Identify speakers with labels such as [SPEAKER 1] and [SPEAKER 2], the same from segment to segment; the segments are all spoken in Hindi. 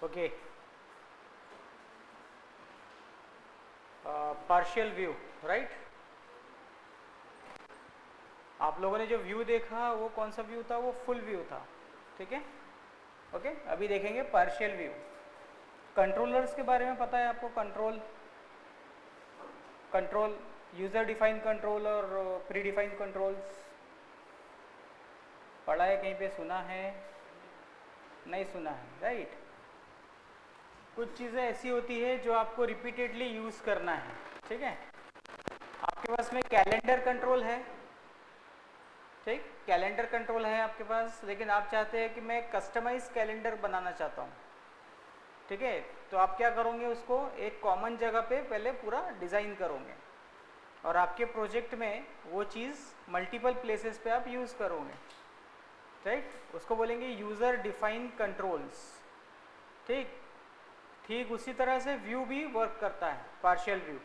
[SPEAKER 1] Okay, partial view, right. आप लोगों ने जो व्यू देखा वो कौन सा व्यू था? वो फुल व्यू था, ठीक है। ओके, अभी देखेंगे पार्शियल व्यू। कंट्रोलर्स के बारे में पता है आपको? कंट्रोल यूज़र डिफाइंड कंट्रोल और प्री डिफाइंड कंट्रोल्स पढ़ा है कहीं पे? सुना है? नहीं सुना है, राइट। कुछ चीज़ें ऐसी होती है जो आपको रिपीटेडली यूज़ करना है, ठीक है। आपके पास में कैलेंडर कंट्रोल है, ठीक, कैलेंडर कंट्रोल है आपके पास, लेकिन आप चाहते हैं कि मैं कस्टमाइज कैलेंडर बनाना चाहता हूँ, ठीक है। तो आप क्या करोगे? उसको एक कॉमन जगह पे पहले पूरा डिज़ाइन करोगे और आपके प्रोजेक्ट में वो चीज़ मल्टीपल प्लेसेस पे आप यूज़ करोगे, राइट। उसको बोलेंगे यूज़र डिफाइंड कंट्रोल्स, ठीक। ठीक उसी तरह से व्यू भी वर्क करता है, पार्शियल व्यू।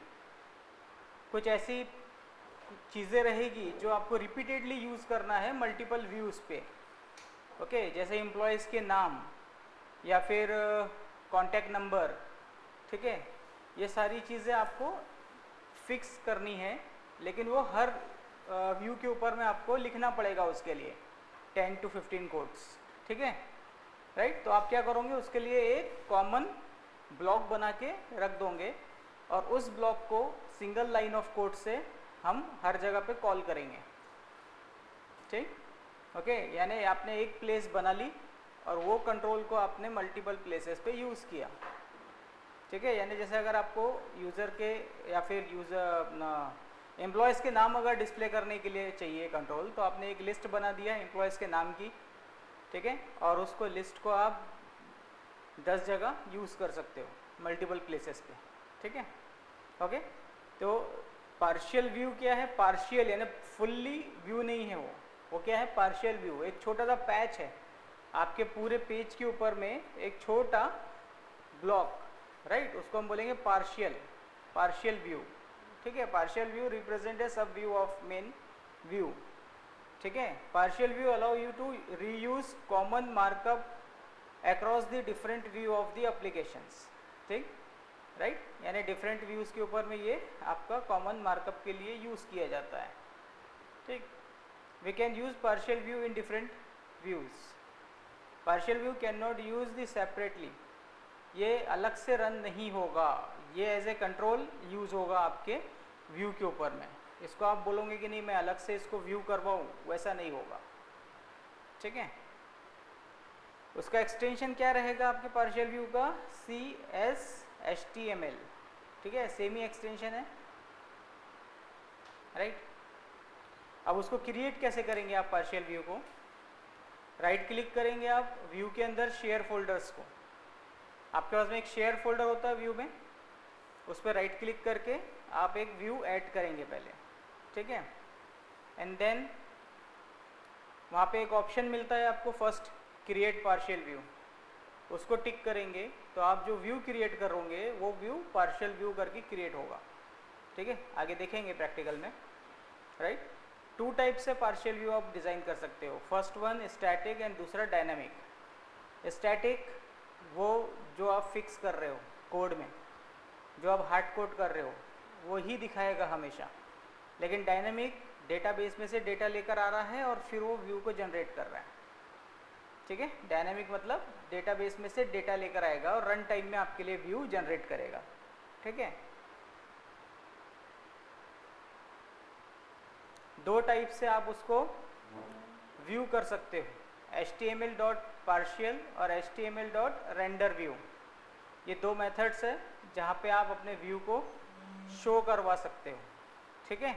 [SPEAKER 1] कुछ ऐसी चीज़ें रहेगी जो आपको रिपीटेडली यूज़ करना है मल्टीपल व्यूज़ पे, ओके। जैसे एम्प्लॉयज़ के नाम या फिर कॉन्टैक्ट नंबर, ठीक है। ये सारी चीज़ें आपको फिक्स करनी है, लेकिन वो हर व्यू के ऊपर में आपको लिखना पड़ेगा उसके लिए 10 to 15 कोड्स, ठीक है, राइट। तो आप क्या करोगे? उसके लिए एक कॉमन ब्लॉक बना के रख दोगे और उस ब्लॉक को सिंगल लाइन ऑफ कोड से हम हर जगह पे कॉल करेंगे, ठीक, ओके। यानी आपने एक प्लेस बना ली और वो कंट्रोल को आपने मल्टीपल प्लेसेस पे यूज़ किया, ठीक है। यानी जैसे अगर आपको यूज़र के या फिर एम्प्लॉयज़ के नाम अगर डिस्प्ले करने के लिए चाहिए कंट्रोल, तो आपने एक लिस्ट बना दिया एम्प्लॉयज़ के नाम की, ठीक है, और उसको लिस्ट को आप 10 जगह यूज़ कर सकते हो मल्टीपल प्लेसेस पे, ठीक है, ओके। तो पार्शियल व्यू क्या है? पार्शियल यानी फुल्ली व्यू नहीं है वो क्या है? Partial view. एक छोटा सा पैच है आपके पूरे पेज के ऊपर में, एक छोटा ब्लॉक, राइट, उसको हम बोलेंगे पार्शियल व्यू, ठीक है। पार्शियल व्यू रिप्रेजेंट ए सब व्यू ऑफ मेन व्यू, ठीक है। Partial view allow you to reuse common markup across the different view of the applications, ठीक, राइट। यानी डिफरेंट व्यूज़ के ऊपर में ये आपका कॉमन मार्कअप के लिए यूज़ किया जाता है, ठीक। We can use partial view in different views. Partial view can not use the separately, ये अलग से रन नहीं होगा, ये एज ए कंट्रोल यूज़ होगा आपके व्यू के ऊपर में। इसको आप बोलोगे कि नहीं मैं अलग से इसको व्यू करवाऊँ, वैसा नहीं होगा, ठीक है। उसका एक्सटेंशन क्या रहेगा आपके पार्शियल व्यू का? CSHTML, ठीक है, सेम ही एक्सटेंशन है, राइट। अब उसको क्रिएट कैसे करेंगे आप पार्शियल व्यू को? राइट क्लिक करेंगे आप व्यू के अंदर शेयर फोल्डर्स को, आपके पास में एक शेयर फोल्डर होता है व्यू में, उस पर राइट क्लिक करके आप एक व्यू ऐड करेंगे पहले, ठीक है। एंड देन वहाँ पे एक ऑप्शन मिलता है आपको फर्स्ट, क्रिएट पार्शियल व्यू, उसको टिक करेंगे तो आप जो व्यू क्रिएट करोगे वो व्यू पार्शियल व्यू करके क्रिएट होगा, ठीक है। आगे देखेंगे प्रैक्टिकल में, राइट। 2 टाइप से पार्शियल व्यू आप डिज़ाइन कर सकते हो, फर्स्ट वन स्टैटिक एंड दूसरा डायनामिक। स्टैटिक वो जो आप फिक्स कर रहे हो कोड में, जो आप हार्ड कोड कर रहे हो वो ही दिखाएगा हमेशा, लेकिन डायनामिक डेटाबेस में से डेटा लेकर आ रहा है और फिर वो व्यू को जनरेट कर रहा है, ठीक है। डायनामिक मतलब डेटाबेस में से डेटा लेकर आएगा और रन टाइम में आपके लिए व्यू जनरेट करेगा, ठीक है। 2 टाइप से आप उसको व्यू कर सकते हो, HTML.partial और HTML.renderView। ये 2 मेथड्स है जहाँ पे आप अपने व्यू को शो करवा सकते हो, ठीक है।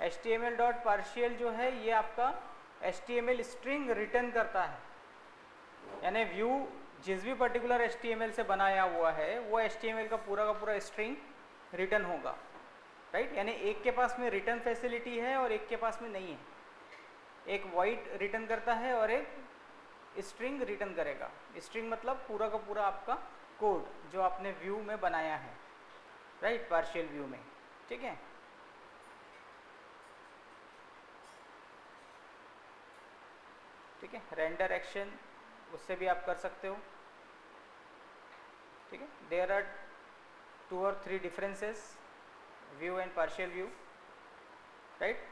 [SPEAKER 1] HTML.partial जो है ये आपका HTML स्ट्रिंग रिटर्न करता है, यानी व्यू जिस भी पर्टिकुलर HTML से बनाया हुआ है वो HTML का पूरा स्ट्रिंग रिटर्न होगा, राइट। यानी एक के पास में रिटर्न फैसिलिटी है और एक के पास में नहीं है, एक वॉइड रिटर्न करता है और एक स्ट्रिंग रिटर्न करेगा। स्ट्रिंग मतलब पूरा का पूरा आपका कोड जो आपने व्यू में बनाया है, राइट, पार्शियल व्यू में, ठीक है। ठीक है, रेंडर एक्शन उससे भी आप कर सकते हो, ठीक है, there are 2 or 3 differences, view and partial view, right.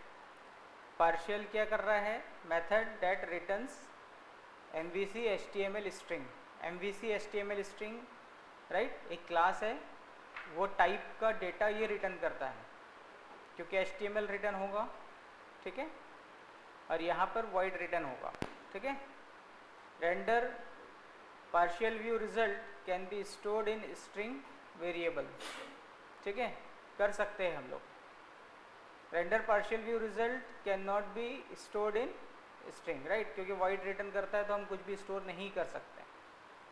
[SPEAKER 1] Partial क्या कर रहा है, method that returns MVC HTML string. MVC HTML string, right, एक क्लास है, वो टाइप का डेटा ये रिटर्न करता है क्योंकि HTML रिटर्न होगा, ठीक है, और यहाँ पर void रिटर्न होगा, ठीक है। Render partial view result can be stored in string variable, ठीक है, कर सकते हैं हम लोग। Render partial view result can not be stored in string, right, क्योंकि void रिटर्न करता है तो हम कुछ भी स्टोर नहीं कर सकते।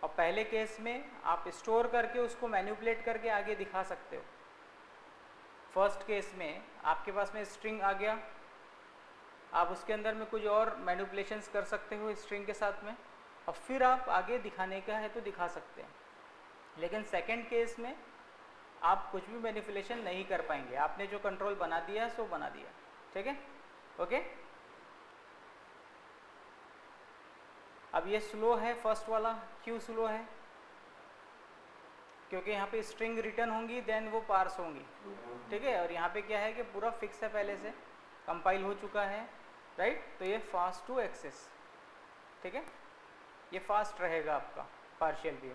[SPEAKER 1] और पहले केस में आप स्टोर करके उसको मैनिपुलेट करके आगे दिखा सकते हो। फर्स्ट केस में आपके पास में स्ट्रिंग आ गया, आप उसके अंदर में कुछ और मैनिपुलेशंस कर सकते हो स्ट्रिंग के साथ में, और फिर आप आगे दिखाने का है तो दिखा सकते हैं। लेकिन सेकंड केस में आप कुछ भी मैनिपुलेशन नहीं कर पाएंगे, आपने जो कंट्रोल बना दिया सो बना दिया, ठीक है, ओके। अब ये स्लो है फर्स्ट वाला, क्यों स्लो है, क्योंकि यहाँ पे स्ट्रिंग रिटर्न होंगी देन वो पार्स होंगी, ठीक है, और यहाँ पे क्या है कि पूरा फिक्स है, पहले से कंपाइल हो चुका है, राइट, तो ये फास्ट टू एक्सेस, ठीक है, ये फास्ट रहेगा आपका पार्शियल व्यू।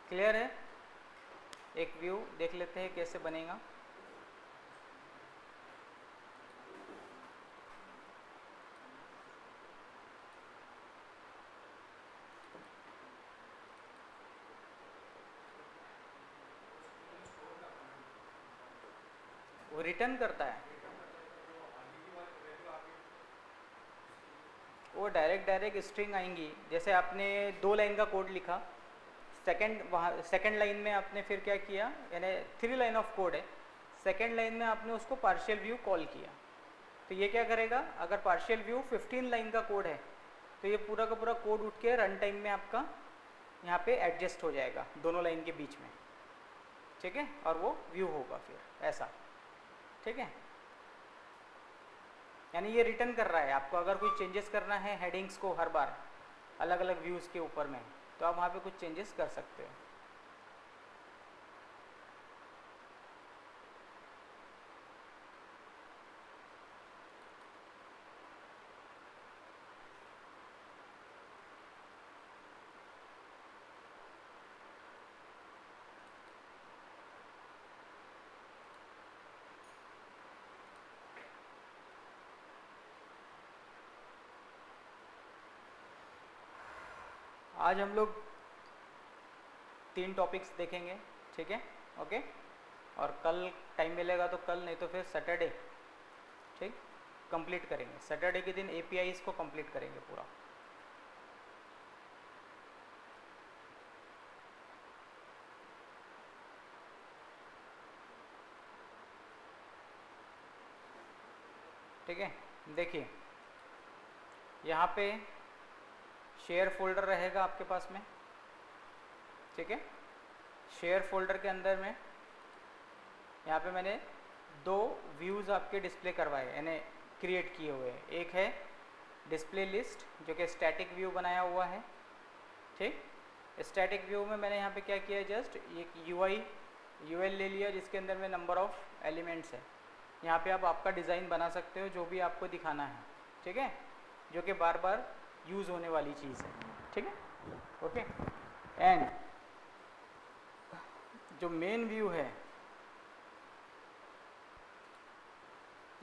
[SPEAKER 1] क्लियर है, एक व्यू देख लेते हैं कैसे बनेगा। वो रिटर्न करता है, वो डायरेक्ट स्ट्रिंग आएंगी। जैसे आपने 2 लाइन का कोड लिखा, सेकंड लाइन में आपने फिर क्या किया, यानी 3 लाइन ऑफ कोड है, सेकंड लाइन में आपने उसको पार्शियल व्यू कॉल किया, तो ये क्या करेगा, अगर पार्शियल व्यू 15 लाइन का कोड है तो ये पूरा का पूरा कोड उठ के रन टाइम में आपका यहाँ पे एडजस्ट हो जाएगा दोनों लाइन के बीच में, ठीक है, और वो व्यू होगा फिर ऐसा, ठीक है। यानी ये रिटर्न कर रहा है आपको, अगर कोई चेंजेस करना है हेडिंग्स को हर बार अलग अलग व्यूज़ के ऊपर में, तो आप वहाँ पे कुछ चेंजेस कर सकते हो। आज हम लोग 3 टॉपिक्स देखेंगे, ठीक है, ओके, और कल टाइम मिलेगा तो कल, नहीं तो फिर सैटरडे, ठीक, कंप्लीट करेंगे। सैटरडे के दिन APIs को कंप्लीट करेंगे पूरा। ठीक है, देखिए यहाँ पे शेयर फोल्डर रहेगा आपके पास में, ठीक है। शेयर फोल्डर के अंदर में यहाँ पे मैंने 2 व्यूज़ आपके डिस्प्ले करवाए, यानी क्रिएट किए हुए हैं। एक है डिस्प्ले लिस्ट जो कि स्टैटिक व्यू बनाया हुआ है, ठीक। स्टैटिक व्यू में मैंने यहाँ पे क्या किया है, जस्ट एक UL ले लिया जिसके अंदर में नंबर ऑफ़ एलिमेंट्स है। यहाँ पे आप आपका डिज़ाइन बना सकते हो जो भी आपको दिखाना है, ठीक है, जो कि बार बार यूज़ होने वाली चीज़ है, ठीक है, ओके। एंड जो मेन व्यू है,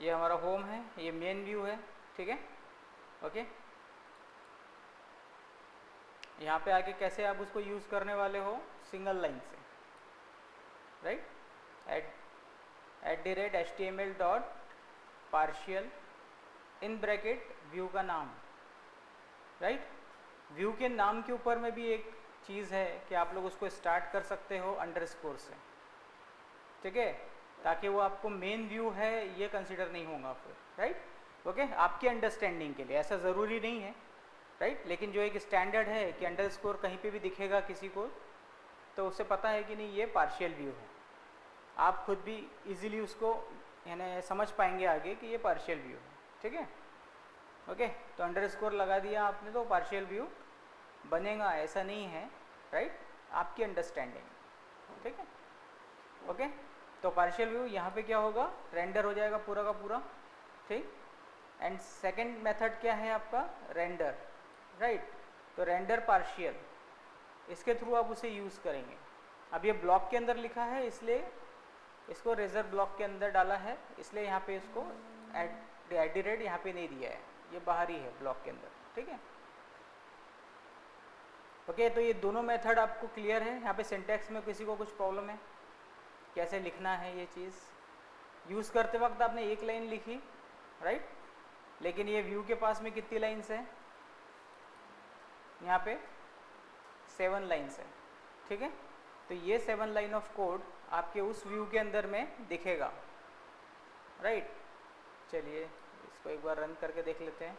[SPEAKER 1] ये हमारा होम है, ये मेन व्यू है, ठीक है, ओके। यहाँ पे आके कैसे आप उसको यूज़ करने वाले हो, सिंगल लाइन से, right, @HTML.partial in bracket view का नाम, राइट। व्यू के नाम के ऊपर में भी एक चीज़ है कि आप लोग उसको स्टार्ट कर सकते हो अंडरस्कोर से, ठीक है, ताकि वो आपको मेन व्यू है ये कंसिडर नहीं होगा फिर, राइट, ओके। आपकी अंडरस्टैंडिंग के लिए ऐसा ज़रूरी नहीं है, राइट, लेकिन जो एक स्टैंडर्ड है कि अंडरस्कोर कहीं पे भी दिखेगा किसी को तो उसे पता है कि नहीं ये पार्शियल व्यू है, आप खुद भी इजीली उसको यानी समझ पाएंगे आगे कि ये पार्शियल व्यू है, ठीक है, ओके। तो अंडरस्कोर लगा दिया आपने तो पार्शियल व्यू बनेगा, ऐसा नहीं है, राइट, आपकी अंडरस्टैंडिंग, ठीक है, ओके। तो पार्शियल व्यू यहाँ पे क्या होगा, रेंडर हो जाएगा पूरा का पूरा, ठीक। एंड सेकंड मेथड क्या है आपका, रेंडर, राइट। तो रेंडर पार्शियल, इसके थ्रू आप उसे यूज़ करेंगे। अब ये ब्लॉक के अंदर लिखा है इसलिए इसको रेजर ब्लॉक के अंदर डाला है, इसलिए यहाँ पे इसको @ यहाँ पे नहीं दिया है, ये बाहर ही है ब्लॉक के अंदर, ठीक है, ओके। तो ये दोनों मेथड आपको क्लियर है। यहाँ पे सिंटैक्स में किसी को कुछ प्रॉब्लम है, कैसे लिखना है ये चीज़? यूज़ करते वक्त आपने एक लाइन लिखी, राइट, लेकिन ये व्यू के पास में कितनी लाइन्स है, यहाँ पे 7 लाइन्स है, ठीक है। तो ये 7 लाइन ऑफ कोड आपके उस व्यू के अंदर में दिखेगा, राइट। चलिए इसको एक बार रन करके देख लेते हैं।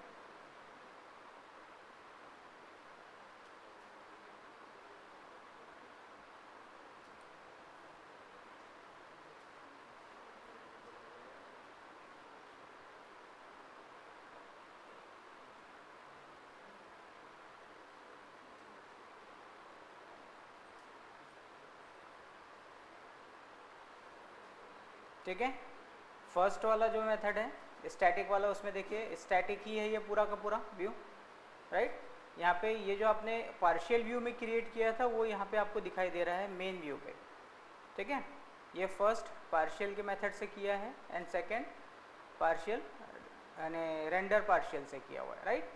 [SPEAKER 1] ठीक है, फर्स्ट वाला जो मेथड है स्टैटिक वाला, उसमें देखिए स्टैटिक ही है ये पूरा का पूरा व्यू, राइट। यहाँ पे ये जो आपने पार्शियल व्यू में क्रिएट किया था वो यहाँ पे आपको दिखाई दे रहा है मेन व्यू पे, ठीक है। ये फर्स्ट पार्शियल के मेथड से किया है एंड सेकंड पार्शियल यानी रेंडर पार्शियल से किया हुआ है, राइट,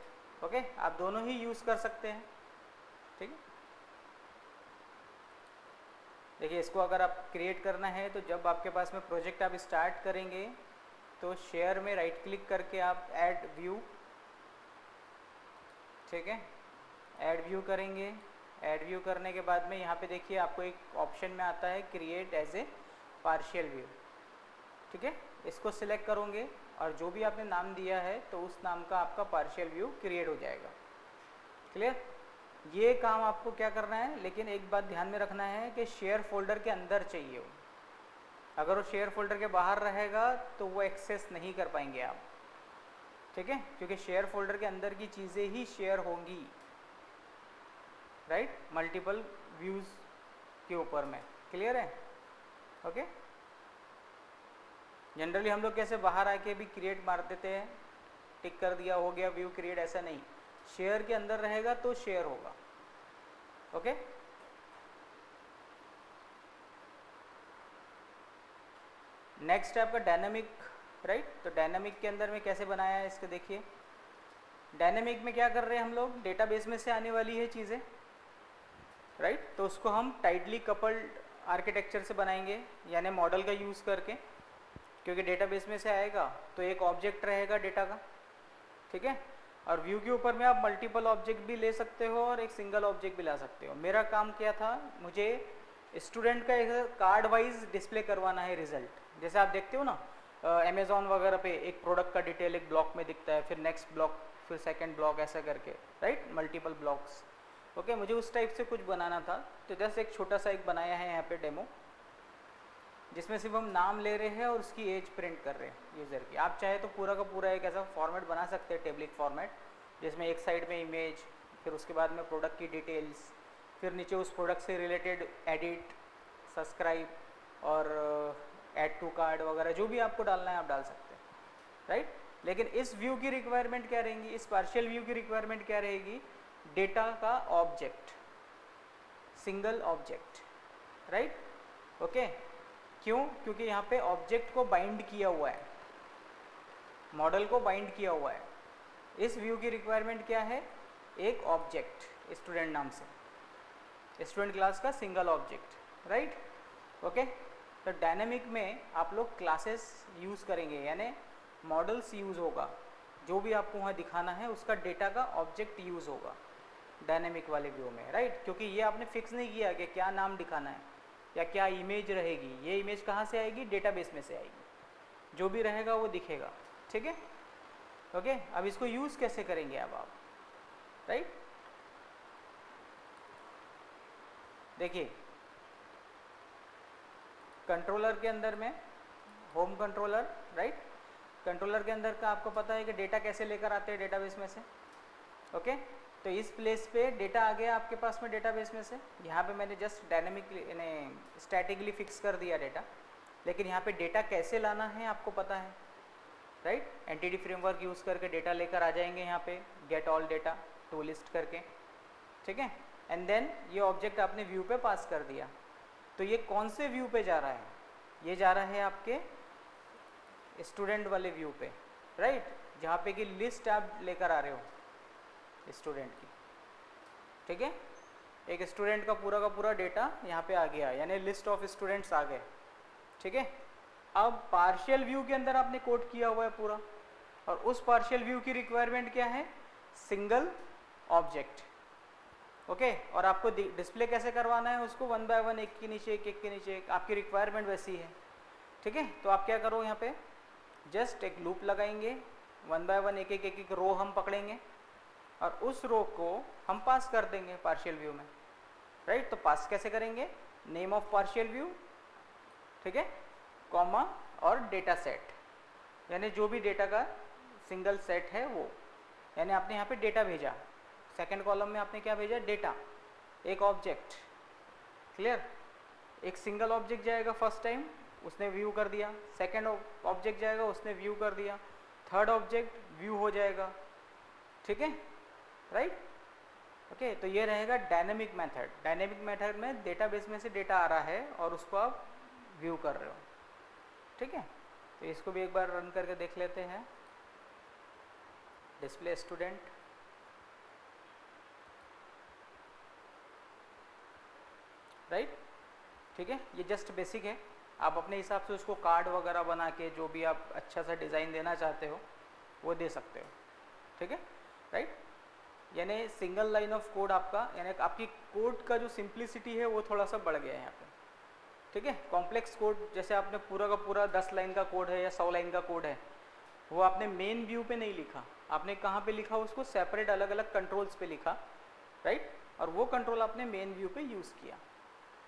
[SPEAKER 1] ओके। आप दोनों ही यूज़ कर सकते हैं, ठीक है। देखिए इसको अगर आप क्रिएट करना है तो जब आपके पास में प्रोजेक्ट आप स्टार्ट करेंगे तो शेयर में राइट क्लिक करके आप ऐड व्यू, ठीक है, ऐड व्यू करेंगे। ऐड व्यू करने के बाद में यहाँ पे देखिए आपको एक ऑप्शन में आता है create as a partial view, ठीक है। इसको सिलेक्ट करोगे और जो भी आपने नाम दिया है तो उस नाम का आपका पार्शियल व्यू क्रिएट हो जाएगा, क्लियर। ये काम आपको क्या करना है, लेकिन एक बात ध्यान में रखना है कि शेयर फोल्डर के अंदर चाहिए वो। अगर वो शेयर फोल्डर के बाहर रहेगा तो वो एक्सेस नहीं कर पाएंगे आप, ठीक है, क्योंकि शेयर फोल्डर के अंदर की चीज़ें ही शेयर होंगी, राइट, मल्टीपल व्यूज़ के ऊपर में, क्लियर है, ओके। जनरली हम लोग कैसे बाहर आके भी क्रिएट मार देते हैं, टिक कर दिया हो गया व्यू क्रिएट, ऐसा नहीं, शेयर के अंदर रहेगा तो शेयर होगा, ओके। नेक्स्ट है आपका डायनामिक, राइट। तो डायनामिक के अंदर में कैसे बनाया है इसको देखिए। डायनामिक में क्या कर रहे हैं हम लोग, डेटाबेस में से आने वाली है चीज़ें, राइट। तो उसको हम टाइटली कपल्ड आर्किटेक्चर से बनाएंगे, यानी मॉडल का यूज़ करके, क्योंकि डेटाबेस में से आएगा तो एक ऑब्जेक्ट रहेगा डेटा का, ठीक है। और व्यू के ऊपर में आप मल्टीपल ऑब्जेक्ट भी ले सकते हो और एक सिंगल ऑब्जेक्ट भी ला सकते हो। मेरा काम क्या था, मुझे स्टूडेंट का एक कार्ड वाइज डिस्प्ले करवाना है रिजल्ट। जैसे आप देखते हो ना अमेज़ॉन वगैरह पे एक प्रोडक्ट का डिटेल एक ब्लॉक में दिखता है, फिर नेक्स्ट ब्लॉक, फिर सेकंड ब्लॉक, ऐसा करके, राइट, मल्टीपल ब्लॉक्स, ओके। मुझे उस टाइप से कुछ बनाना था, तो जस्ट एक छोटा सा एक बनाया है यहाँ पे डेमो, जिसमें सिर्फ हम नाम ले रहे हैं और उसकी एज प्रिंट कर रहे हैं यूज़र की। आप चाहे तो पूरा का पूरा एक ऐसा फॉर्मेट बना सकते हैं, टेबलिक फॉर्मेट, जिसमें एक साइड में इमेज, फिर उसके बाद में प्रोडक्ट की डिटेल्स, फिर नीचे उस प्रोडक्ट से रिलेटेड एडिट, सब्सक्राइब और ऐड टू कार्ड वगैरह जो भी आपको डालना है आप डाल सकते हैं, राइट। लेकिन इस व्यू की रिक्वायरमेंट क्या रहेगी, इस पार्शियल व्यू की रिक्वायरमेंट क्या रहेगी, डेटा का object, single object, right, okay. क्यों, क्योंकि यहाँ पे ऑब्जेक्ट को बाइंड किया हुआ है, मॉडल को बाइंड किया हुआ है। इस व्यू की रिक्वायरमेंट क्या है, एक ऑब्जेक्ट स्टूडेंट नाम से, स्टूडेंट क्लास का सिंगल ऑब्जेक्ट, राइट, ओके। तो डायनेमिक में आप लोग क्लासेस यूज़ करेंगे, यानी मॉडल्स यूज़ होगा, जो भी आपको वहाँ दिखाना है उसका डेटा का ऑब्जेक्ट यूज़ होगा डायनेमिक वाले व्यू में, राइट। क्योंकि ये आपने फिक्स नहीं किया कि क्या नाम दिखाना है या क्या इमेज रहेगी, ये इमेज कहाँ से आएगी, डेटाबेस में से आएगी, जो भी रहेगा वो दिखेगा, ठीक है, ओके। अब इसको यूज़ कैसे करेंगे अब आप, राइट। देखिए कंट्रोलर के अंदर में होम कंट्रोलर, राइट, कंट्रोलर के अंदर का आपको पता है कि डेटा कैसे लेकर आते हैं डेटाबेस में से, ओके। तो तो इस प्लेस पे डेटा आ गया आपके पास में डेटाबेस में से। यहाँ पे मैंने जस्ट डायनेमिकली यानी स्टैटिकली फिक्स कर दिया डेटा, लेकिन यहाँ पे डेटा कैसे लाना है आपको पता है, राइट। एंटिटी फ्रेमवर्क यूज़ करके डेटा लेकर आ जाएंगे यहाँ पे get all data to list करके, ठीक है। एंड देन ये ऑब्जेक्ट आपने व्यू पे पास कर दिया। तो ये कौन से व्यू पे जा रहा है, ये जा रहा है आपके स्टूडेंट वाले व्यू पे, राइट, जहाँ पे कि लिस्ट आप लेकर आ रहे हो स्टूडेंट की, ठीक है। एक स्टूडेंट का पूरा डेटा यहाँ पे आ गया, यानी लिस्ट ऑफ स्टूडेंट्स आ गए, ठीक है। अब पार्शियल व्यू के अंदर आपने कोड किया हुआ है पूरा, और उस पार्शियल व्यू की रिक्वायरमेंट क्या है, सिंगल ऑब्जेक्ट, ओके। और आपको डिस्प्ले कैसे करवाना है उसको, 1 बाय 1, एक के नीचे एक के नीचे एक, आपकी रिक्वायरमेंट वैसी है, ठीक है। तो आप क्या करो, यहाँ पे जस्ट एक लूप लगाएंगे, 1 बाय 1 एक रो हम पकड़ेंगे और उस रो को हम पास कर देंगे पार्शियल व्यू में, राइट। तो पास कैसे करेंगे, नेम ऑफ पार्शियल व्यू, ठीक है, कॉमा और डेटा सेट, यानी जो भी डेटा का सिंगल सेट है वो, यानी आपने यहाँ पे डेटा भेजा, सेकंड कॉलम में आपने क्या भेजा, डेटा, एक ऑब्जेक्ट, क्लियर। एक सिंगल ऑब्जेक्ट जाएगा फर्स्ट टाइम, उसने व्यू कर दिया, सेकंड ऑब्जेक्ट जाएगा, उसने व्यू कर दिया, थर्ड ऑब्जेक्ट व्यू हो जाएगा, ठीक है, राइट, ओके। तो ये रहेगा डायनेमिक मेथड। डायनेमिक मेथड में डेटाबेस में से डेटा आ रहा है और उसको आप व्यू कर रहे हो, ठीक है। तो इसको भी एक बार रन करके देख लेते हैं, डिस्प्ले स्टूडेंट, राइट, ठीक है। ये जस्ट बेसिक है, आप अपने हिसाब से उसको कार्ड वगैरह बना के जो भी आप अच्छा सा डिज़ाइन देना चाहते हो वो दे सकते हो, ठीक है, राइट। यानी सिंगल लाइन ऑफ कोड आपका, यानी आपकी कोड का जो सिंप्लिसिटी है वो थोड़ा सा बढ़ गया है यहाँ पे, ठीक है। कॉम्प्लेक्स कोड जैसे आपने पूरा का पूरा 10 लाइन का कोड है या 100 लाइन का कोड है, वो आपने मेन व्यू पे नहीं लिखा, आपने कहाँ पे लिखा, उसको सेपरेट अलग अलग कंट्रोल्स पे लिखा, राइट। और वो कंट्रोल आपने मेन व्यू पे यूज़ किया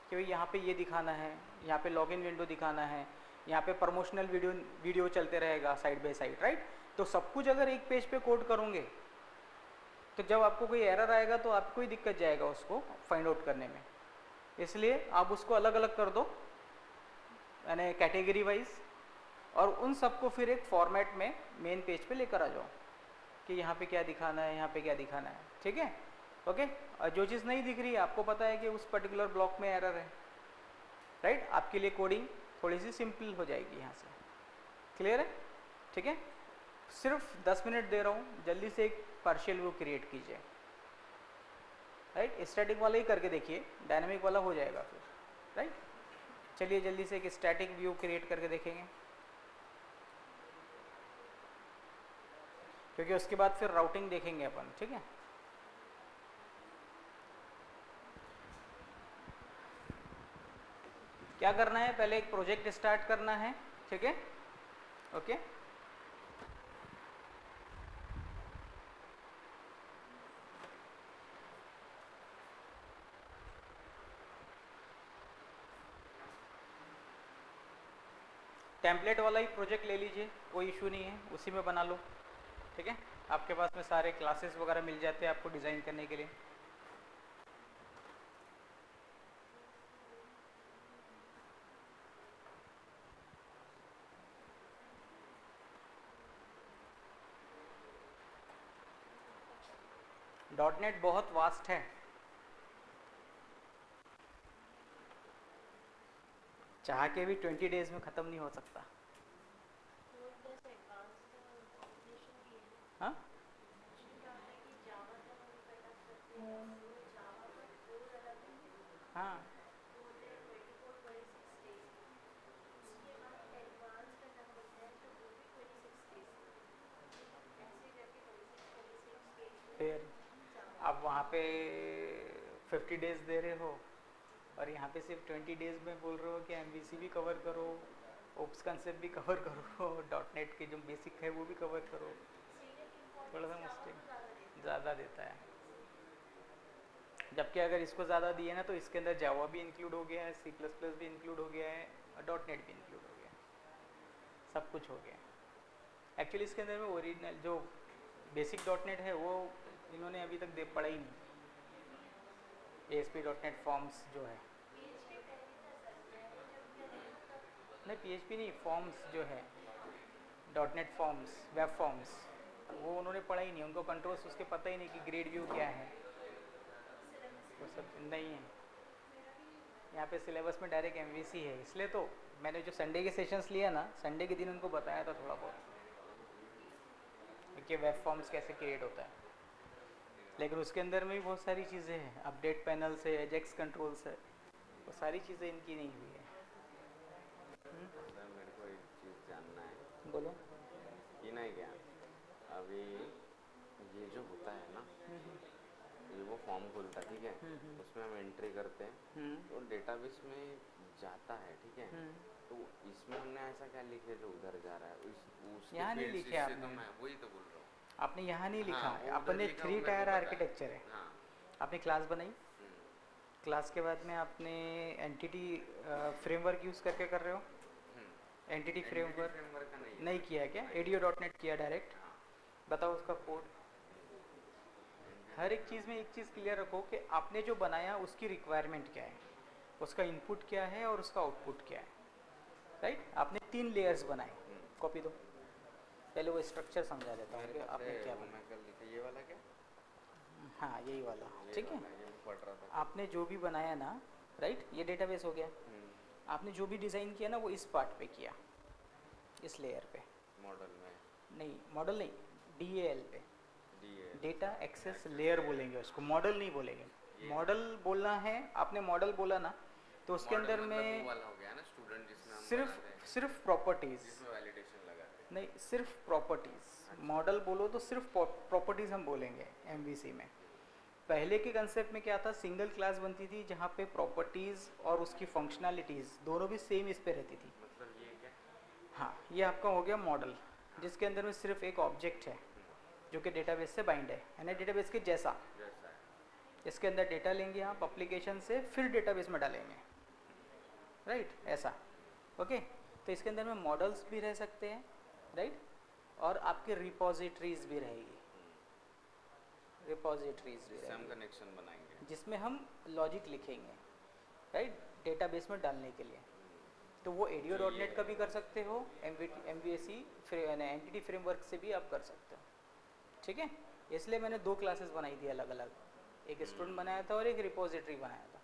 [SPEAKER 1] कि भाई यहाँ पे ये दिखाना है, यहाँ पे लॉगिन विंडो दिखाना है, यहाँ पे प्रमोशनल वीडियो चलते रहेगा साइड बाय साइड, राइट। तो सब कुछ अगर एक पेज पे कोड करोगे तो जब आपको कोई एरर आएगा तो आपको ही दिक्कत जाएगा उसको फाइंड आउट करने में, इसलिए आप उसको अलग अलग कर दो, यानी कैटेगरी वाइज, और उन सबको फिर एक फॉर्मेट में मेन पेज पे लेकर आ जाओ कि यहाँ पे क्या दिखाना है, यहाँ पे क्या दिखाना है, ठीक है, ओके। और जो चीज़ नहीं दिख रही है, आपको पता है कि उस पर्टिकुलर ब्लॉक में एरर है, राइट, आपके लिए कोडिंग थोड़ी सी सिंपल हो जाएगी यहाँ से, क्लियर है, ठीक है। सिर्फ 10 मिनट दे रहा हूँ, जल्दी से एक पार्शियल व्यू क्रिएट कीजिए, राइट। स्टैटिक वाला ही करके देखिए, डायनामिक वाला हो जाएगा फिर, राइट। चलिए जल्दी से एक स्टैटिक व्यू क्रिएट करके देखेंगे, क्योंकि उसके बाद फिर राउटिंग देखेंगे अपन, ठीक है। क्या करना है, पहले एक प्रोजेक्ट स्टार्ट करना है, ठीक है, ओके। टेम्पलेट वाला ही प्रोजेक्ट ले लीजिए, कोई इशू नहीं है, उसी में बना लो, ठीक है। आपके पास में सारे क्लासेस वगैरह मिल जाते हैं आपको डिज़ाइन करने के लिए। .NET बहुत वास्ट है, चाह के भी 20 डेज में ख़त्म नहीं हो सकता। हाँ, हाँ, फिर आप वहाँ पे 50 डेज दे रहे हो और यहाँ पे सिर्फ 20 डेज में बोल रहे हो कि MVC भी कवर करो, ओप्स कंसेप्ट भी कवर करो, .NET के जो बेसिक है वो भी कवर करो, थोड़ा सा मुश्किल ज़्यादा देता है। जबकि अगर इसको ज़्यादा दिए ना तो इसके अंदर जावा भी इंक्लूड हो गया है, C++ भी इंक्लूड हो गया है और .NET भी इंक्लूड हो गया है, सब कुछ हो गया। एक्चुअली इसके अंदर में ओरिजिनल जो बेसिक .NET है वो इन्होंने अभी तक पढ़ा ही नहीं ASP.NET फॉर्म्स जो है। नहीं PHP नहीं, फॉर्म्स जो है .NET फॉर्म्स, वेब फॉर्म्स, वो उन्होंने पढ़ा ही नहीं, उनको कंट्रोल्स उसके पता ही नहीं कि ग्रेड व्यू क्या है, वो सब नहीं है। यहाँ पे सिलेबस में डायरेक्ट MVC है, इसलिए तो मैंने जो संडे के सेशंस लिया ना, संडे के दिन उनको बताया था थोड़ा बहुत कि वेब फॉर्म्स कैसे क्रिएट होता है, लेकिन उसके अंदर में भी बहुत सारी चीज़ें हैं, अपडेट पैनल से एजेक्स कंट्रोल से, वो सारी चीज़ें इनकी नहीं हुई है।
[SPEAKER 2] मेरे को एक चीज़ जानना है,
[SPEAKER 1] बोलो।
[SPEAKER 2] ये नहीं क्या अभी ये जो होता है ना, ये वो फॉर्म खुलता है, ठीक है, उसमें हम एंट्री करते हैं तो डेटाबेस में जाता है, ठीक है, तो इसमें हमने ऐसा क्या लिखे जो उधर जा रहा है, उसके
[SPEAKER 1] यहाँ नहीं
[SPEAKER 2] फील्ड
[SPEAKER 1] लिखे
[SPEAKER 2] से
[SPEAKER 1] आपने,
[SPEAKER 2] तो मैं वही तो बोल रहा हूँ।
[SPEAKER 1] आपने यहाँ नहीं लिखा
[SPEAKER 2] हाँ,
[SPEAKER 1] है,
[SPEAKER 2] वो उधर
[SPEAKER 1] अपने
[SPEAKER 2] लिखा,
[SPEAKER 1] 3
[SPEAKER 2] वो मेरे
[SPEAKER 1] टायर
[SPEAKER 2] को पता है।
[SPEAKER 1] आर्किटेक्चर है।
[SPEAKER 2] हाँ।
[SPEAKER 1] आपने क्लास बनाई, क्लास के बाद में आपने एंटिटी फ्रेमवर्क यूज़ करके कर रहे हो, एंटिटी फ्रेमवर्क
[SPEAKER 2] फ्रेमवर्क का
[SPEAKER 1] नहीं किया है क्या? ADO.NET किया डायरेक्ट? बताओ उसका कोड। हर एक चीज़ में एक चीज़ क्लियर रखो कि आपने जो बनाया उसकी रिक्वायरमेंट क्या है, उसका इनपुट क्या है और उसका आउटपुट क्या है, राइट? आपने 3 लेयर्स बनाए, कॉपी दो, पहले वो स्ट्रक्चर समझा देता हूँ कि आपने क्या बनाया।
[SPEAKER 2] ये वाला क्या?
[SPEAKER 1] हाँ यही वाला,
[SPEAKER 2] ये
[SPEAKER 1] ठीक है।
[SPEAKER 2] वाला, ये मैं पढ़ रहा था।
[SPEAKER 1] आपने जो भी बनाया ना, राइट, ये डेटाबेस हो गया। आपने जो भी डिज़ाइन किया ना वो इस पार्ट पे किया, इस लेयर पे,
[SPEAKER 2] मॉडल में
[SPEAKER 1] नहीं मॉडल नहीं, DAL पे,
[SPEAKER 2] DL
[SPEAKER 1] डेटा एक्सेस लेयर बोलेंगे उसको, मॉडल नहीं बोलेंगे। मॉडल बोलना है, आपने मॉडल बोला ना तो उसके अंदर में
[SPEAKER 2] वो वाला हो गया ना स्टूडेंट, जिसमें हम
[SPEAKER 1] सिर्फ
[SPEAKER 2] बनाते हैं,
[SPEAKER 1] सिर्फ प्रॉपर्टीज़,
[SPEAKER 2] जिसमें वैलिडेशन लगाते हैं।
[SPEAKER 1] नहीं सिर्फ प्रॉपर्टीज़। मॉडल बोलो तो सिर्फ प्रॉपर्टीज़ हम बोलेंगे MVC में। पहले के कंसेप्ट में क्या था, सिंगल क्लास बनती थी जहाँ पे प्रॉपर्टीज़ और उसकी फंक्शनैलिटीज़ दोनों भी सेम इस पे रहती थी।
[SPEAKER 2] मतलब ये क्या?
[SPEAKER 1] हाँ, ये आपका हो गया मॉडल, जिसके अंदर में सिर्फ एक ऑब्जेक्ट है जो कि डेटाबेस से बाइंड है, यानी डेटाबेस के जैसा।
[SPEAKER 2] जैसा है।
[SPEAKER 1] इसके अंदर डेटा लेंगे आप एप्लीकेशन से, फिर डेटाबेस में डालेंगे, राइट, ऐसा। ओके, तो इसके अंदर में मॉडल्स भी रह सकते हैं, राइट, और आपके रिपोजिटरीज भी रहेगी, रिपोजिटरीज भी
[SPEAKER 2] जिससे हम
[SPEAKER 1] रहेगी
[SPEAKER 2] कनेक्शन बनाएंगे,
[SPEAKER 1] जिसमें हम लॉजिक लिखेंगे, राइट, डेटाबेस में डालने के लिए। तो वो ADO.NET का भी कर सकते हो, MVC एंटिटी फ्रेमवर्क से भी आप कर सकते हो, ठीक है। इसलिए मैंने 2 क्लासेस बनाई थी अलग अलग, एक स्टूडेंट बनाया था और एक रिपोजिटरी बनाया था,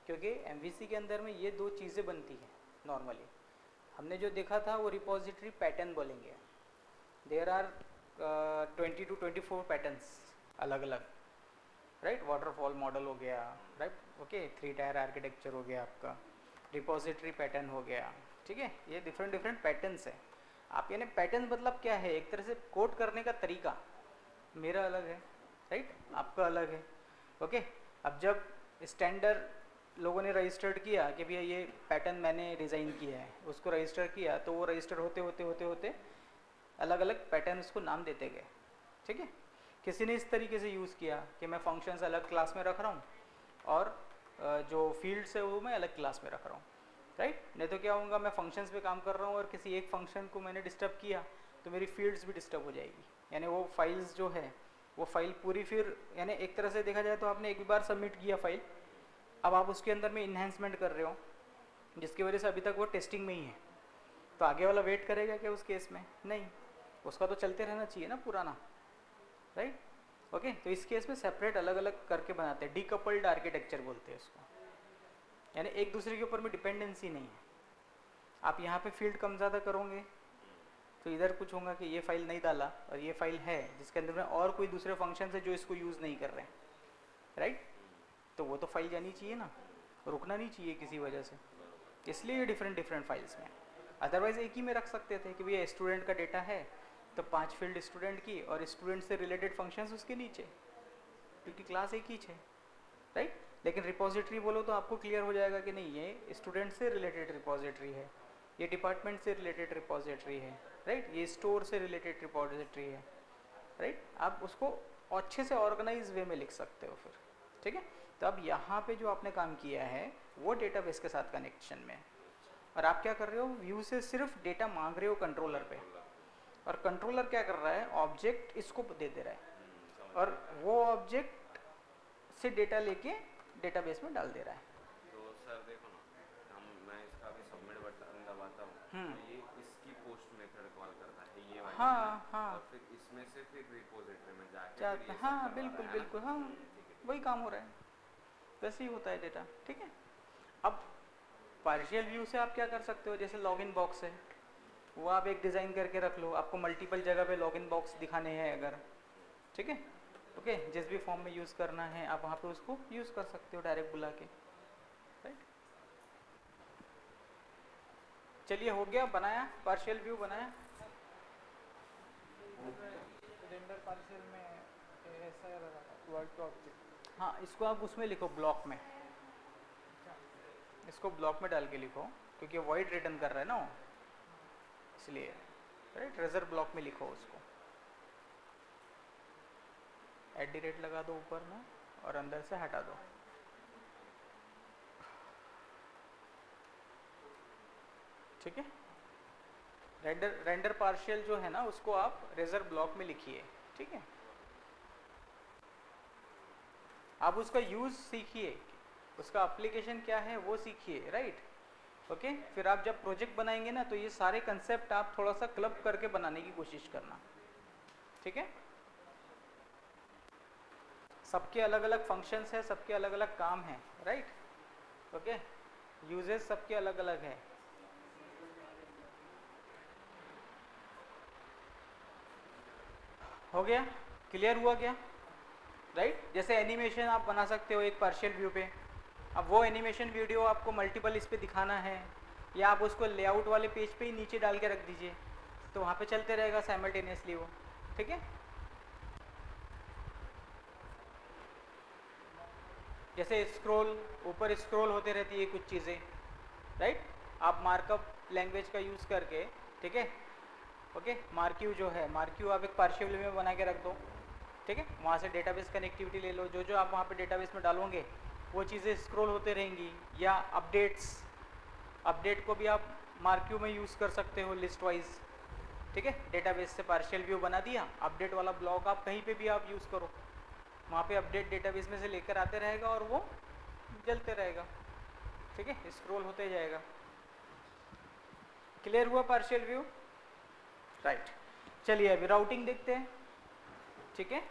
[SPEAKER 1] क्योंकि MVC के अंदर में ये 2 चीज़ें बनती हैं नॉर्मली। हमने जो देखा था वो रिपोजिटरी पैटर्न बोलेंगे, देयर आर 20 to 24 पैटर्न्स अलग अलग, राइट। वाटरफॉल मॉडल हो गया, राइट, ओके, 3 टायर आर्किटेक्चर हो गया आपका, रिपोजिटरी पैटर्न हो गया, ठीक है। ये डिफरेंट डिफरेंट पैटर्न्स है। आप यानी पैटर्न मतलब क्या है, एक तरह से कोड करने का तरीका मेरा अलग है, राइट, आपका अलग है, ओके। अब जब स्टैंडर्ड लोगों ने रजिस्टर्ड किया कि भैया ये पैटर्न मैंने डिज़ाइन किया है, उसको रजिस्टर किया, तो वो रजिस्टर होते होते होते होते अलग अलग पैटर्न उसको नाम देते गए, ठीक है। किसी ने इस तरीके से यूज़ किया कि मैं फंक्शंस अलग क्लास में रख रहा हूँ और जो फील्ड्स है वो मैं अलग क्लास में रख रहा हूँ, राइट। नहीं तो क्या होगा, मैं फंक्शंस पे काम कर रहा हूँ और किसी एक फंक्शन को मैंने डिस्टर्ब किया तो मेरी फील्ड्स भी डिस्टर्ब हो जाएगी, यानी वो फाइल्स जो है वो फाइल पूरी, फिर यानी एक तरह से देखा जाए तो आपने एक बार सबमिट किया फाइल, अब आप उसके अंदर में इन्हेंसमेंट कर रहे हो जिसकी वजह से अभी तक वो टेस्टिंग में ही है, तो आगे वाला वेट करेगा क्या उस केस में? नहीं, उसका तो चलते रहना चाहिए ना पुराना, राइट, ओके। तो इस केस में सेपरेट अलग अलग करके बनाते हैं, डीकपल्ड आर्किटेक्चर बोलते हैं उसको, यानी एक दूसरे के ऊपर में डिपेंडेंसी नहीं है। आप यहाँ पे फील्ड कम ज़्यादा करोगे तो इधर कुछ होगा कि ये फाइल नहीं डाला और ये फाइल है जिसके अंदर में और कोई दूसरे फंक्शन है जो इसको यूज़ नहीं कर रहे हैं, राइट, तो वो तो फाइल जानी चाहिए ना, रुकना नहीं चाहिए किसी वजह से, इसलिए ये डिफरेंट डिफरेंट फाइल्स में। अदरवाइज एक ही में रख सकते थे कि भैया स्टूडेंट का डेटा है तो 5 फील्ड स्टूडेंट की और स्टूडेंट से रिलेटेड फंक्शंस उसके नीचे, क्योंकि क्लास एक ही है, राइट। लेकिन रिपोजिटरी बोलो तो आपको क्लियर हो जाएगा कि नहीं, ये स्टूडेंट से रिलेटेड रिपोजिटरी है, ये डिपार्टमेंट से रिलेटेड रिपोजिटरी है, राइट, ये स्टोर से रिलेटेड रिपोजिटरी है, राइट। आप उसको अच्छे से ऑर्गेनाइज वे में लिख सकते हो फिर, ठीक है। तो अब यहाँ पे जो आपने काम किया है वो डेटाबेस के साथ कनेक्शन में है, और आप क्या कर रहे हो, व्यू से सिर्फ डेटा मांग रहे हो कंट्रोलर पे, और कंट्रोलर क्या कर रहा है, ऑब्जेक्ट इसको दे दे रहा है, और वो ऑब्जेक्ट से डेटा लेके डेटाबेस में डाल दे रहा है।
[SPEAKER 2] तो सर देखो ना, मैं इसका अभी सबमिट बटन दबाता हूँ तो ये इसकी पोस्ट मेथड कॉल करता है ये वाली,
[SPEAKER 1] हाँ हाँ
[SPEAKER 2] और फिर इसमें से फिर रिपोजिटरी में जाके फिर
[SPEAKER 1] चाहता
[SPEAKER 2] ये सब
[SPEAKER 1] हाँ
[SPEAKER 2] करवा रहा
[SPEAKER 1] बिल्कुल
[SPEAKER 2] है ना?
[SPEAKER 1] बिल्कुल हाँ वही काम हो रहा है, वैसे ही होता है डेटा। ठीक है, अब पार्शियल व्यू से आप क्या कर सकते हो, जैसे लॉगिन बॉक्स है वो आप एक डिज़ाइन करके रख लो, आपको मल्टीपल जगह पे लॉगिन बॉक्स दिखाने हैं अगर, ठीक है, ओके, जिस भी फॉर्म में यूज़ करना है आप वहाँ पे उसको यूज़ कर सकते हो डायरेक्ट बुला के, राइट। चलिए हो गया, बनाया पार्शियल व्यू बनाया।
[SPEAKER 3] रेंडर पार्शियल में ऐसा लगा वर्ड टू ऑब्जेक्ट।
[SPEAKER 1] हाँ इसको आप उसमें लिखो ब्लॉक में, इसको ब्लॉक में डाल के लिखो क्योंकि वॉइड रिटर्न कर रहा है ना वो, इसलिए राइट रेजर ब्लॉक में लिखो उसको, @ लगा दो ऊपर में और अंदर से हटा दो। ठीक है, रेंडर पार्शियल जो है ना उसको आप रेजर ब्लॉक में लिखिए। ठीक है, आप उसका यूज सीखिए, उसका एप्लीकेशन क्या है वो सीखिए, राइट। ओके, फिर आप जब प्रोजेक्ट बनाएंगे ना तो ये सारे कंसेप्ट आप थोड़ा सा क्लब करके बनाने की कोशिश करना। ठीक है, सबके अलग अलग फंक्शंस है, सबके अलग अलग काम है, राइट। ओके, यूजेस सबके अलग अलग है। हो गया, क्लियर हुआ क्या, राइट। जैसे एनिमेशन आप बना सकते हो एक पार्शियल व्यू पे, अब वो एनिमेशन वीडियो आपको मल्टीपल इस पे दिखाना है, या आप उसको लेआउट वाले पेज पे ही नीचे डाल के रख दीजिए तो वहाँ पे चलते रहेगा साइमल्टेनियसली वो। ठीक है, जैसे स्क्रॉल, ऊपर स्क्रॉल होते रहती है कुछ चीज़ें, राइट। आप मार्कअप लैंग्वेज का यूज़ करके, ठीक है, ओके, मार्क्यू जो है, मार्क्यू आप एक पार्शियल में बना के रख दो। ठीक है, वहाँ से डेटाबेस कनेक्टिविटी ले लो, जो जो आप वहाँ पे डेटाबेस में डालोगे वो चीज़ें स्क्रॉल होते रहेंगी। या अपडेट्स, अपडेट को भी आप मार्क्यू में यूज़ कर सकते हो लिस्ट वाइज। ठीक है, डेटाबेस से पार्शियल व्यू बना दिया, अपडेट वाला ब्लॉक आप कहीं पे भी आप यूज़ करो, वहाँ पे अपडेट डेटाबेस में से लेकर आते रहेगा और वो चलते रहेगा। ठीक है, स्क्रॉल होते जाएगा। क्लियर हुआ पार्शियल व्यू, राइट। चलिए अभी राउटिंग देखते हैं। ठीक है,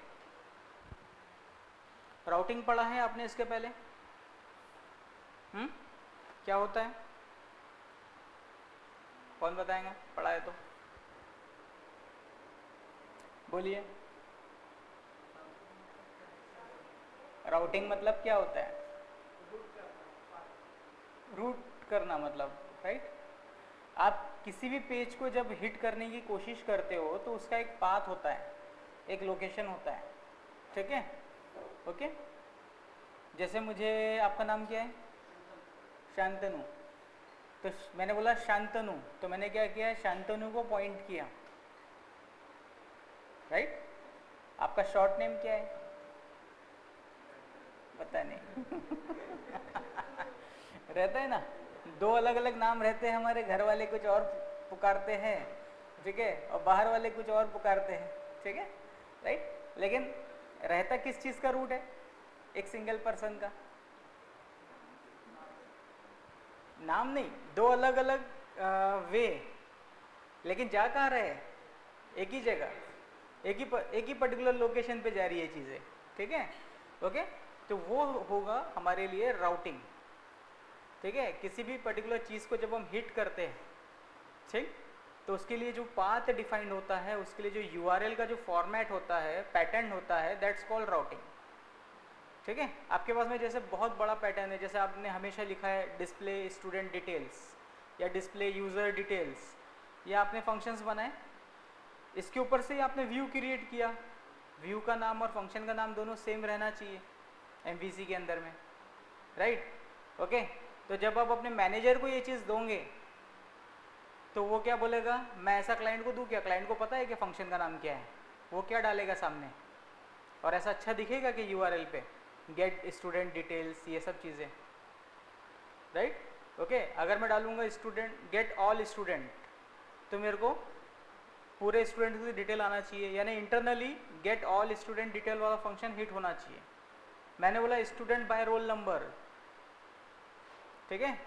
[SPEAKER 1] राउटिंग पढ़ा है आपने इसके पहले? क्या होता है, कौन बताएगा, पढ़ा है तो बोलिए। राउटिंग मतलब क्या होता है, रूट करना मतलब, राइट। आप किसी भी पेज को जब हिट करने की कोशिश करते हो तो उसका एक पाथ होता है, एक लोकेशन होता है। ठीक है, ओके। जैसे मुझे, आपका नाम क्या है? शांतनु। तो मैंने बोला शांतनु, तो मैंने क्या किया, शांतनु को पॉइंट किया, राइट। आपका शॉर्ट नेम क्या है? पता नहीं रहता है ना, दो अलग अलग नाम रहते हैं हमारे, घर वाले कुछ और पुकारते हैं, ठीक है, और बाहर वाले कुछ और पुकारते हैं, ठीक है, राइट। लेकिन रहता किस चीज़ का रूट है, एक सिंगल पर्सन का नाम नहीं, दो अलग अलग वे, लेकिन जा कहाँ रहे हैं, एक ही जगह, एक ही पर्टिकुलर लोकेशन पे जा रही है चीज़ें। ठीक है, ओके। तो वो होगा हमारे लिए राउटिंग। ठीक है, किसी भी पर्टिकुलर चीज़ को जब हम हिट करते हैं, ठीक, तो उसके लिए जो पाथ डिफाइंड होता है, उसके लिए जो यूआरएल का जो फॉर्मेट होता है, पैटर्न होता है, दैट्स कॉल्ड राउटिंग। ठीक है, आपके पास में जैसे बहुत बड़ा पैटर्न है, जैसे आपने हमेशा लिखा है डिस्प्ले स्टूडेंट डिटेल्स या डिस्प्ले यूज़र डिटेल्स, या आपने फंक्शंस बनाए, इसके ऊपर से ही आपने व्यू क्रिएट किया, व्यू का नाम और फंक्शन का नाम दोनों सेम रहना चाहिए एमवीसी के अंदर में, राइट। ओके, तो जब आप अपने मैनेजर को ये चीज़ दोगे तो वो क्या बोलेगा, मैं ऐसा क्लाइंट को दूँ क्या, क्लाइंट को पता है कि फंक्शन का नाम क्या है, वो क्या डालेगा सामने, और ऐसा अच्छा दिखेगा कि यूआरएल पे गेट स्टूडेंट डिटेल्स, ये सब चीज़ें, राइट। ओके, अगर मैं डालूंगा स्टूडेंट गेट ऑल स्टूडेंट, तो मेरे को पूरे स्टूडेंट की डिटेल आना चाहिए, यानी internally get all student detail वाला फंक्शन हिट होना चाहिए। मैंने बोला स्टूडेंट बाय रोल नंबर, ठीक है,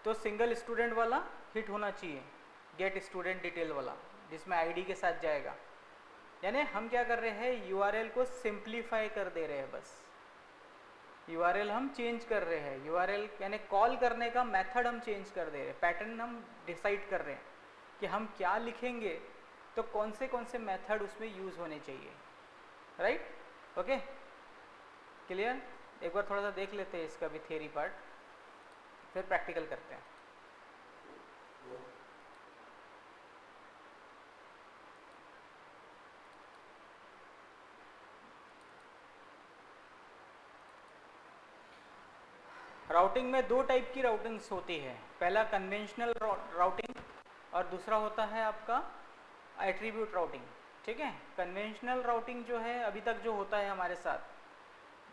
[SPEAKER 1] तो सिंगल स्टूडेंट वाला हिट होना चाहिए, गेट स्टूडेंट डिटेल वाला, जिसमें आईडी के साथ जाएगा। यानी हम क्या कर रहे हैं, यूआरएल को सिंप्लीफाई कर दे रहे हैं, बस यूआरएल हम चेंज कर रहे हैं। यूआरएल यानी कॉल करने का मेथड हम चेंज कर दे रहे हैं, पैटर्न हम डिसाइड कर रहे हैं कि हम क्या लिखेंगे, तो कौन से मेथड उसमें यूज़ होने चाहिए, राइट। Okay, clear. एक बार थोड़ा सा देख लेते हैं इसका भी थियरी पार्ट, फिर प्रैक्टिकल करते हैं। राउटिंग में दो टाइप की राउटिंग्स होती है, पहला कन्वेंशनल राउटिंग और दूसरा होता है आपका एट्रीब्यूट राउटिंग, ठीक है। कन्वेंशनल राउटिंग जो है अभी तक जो होता है हमारे साथ,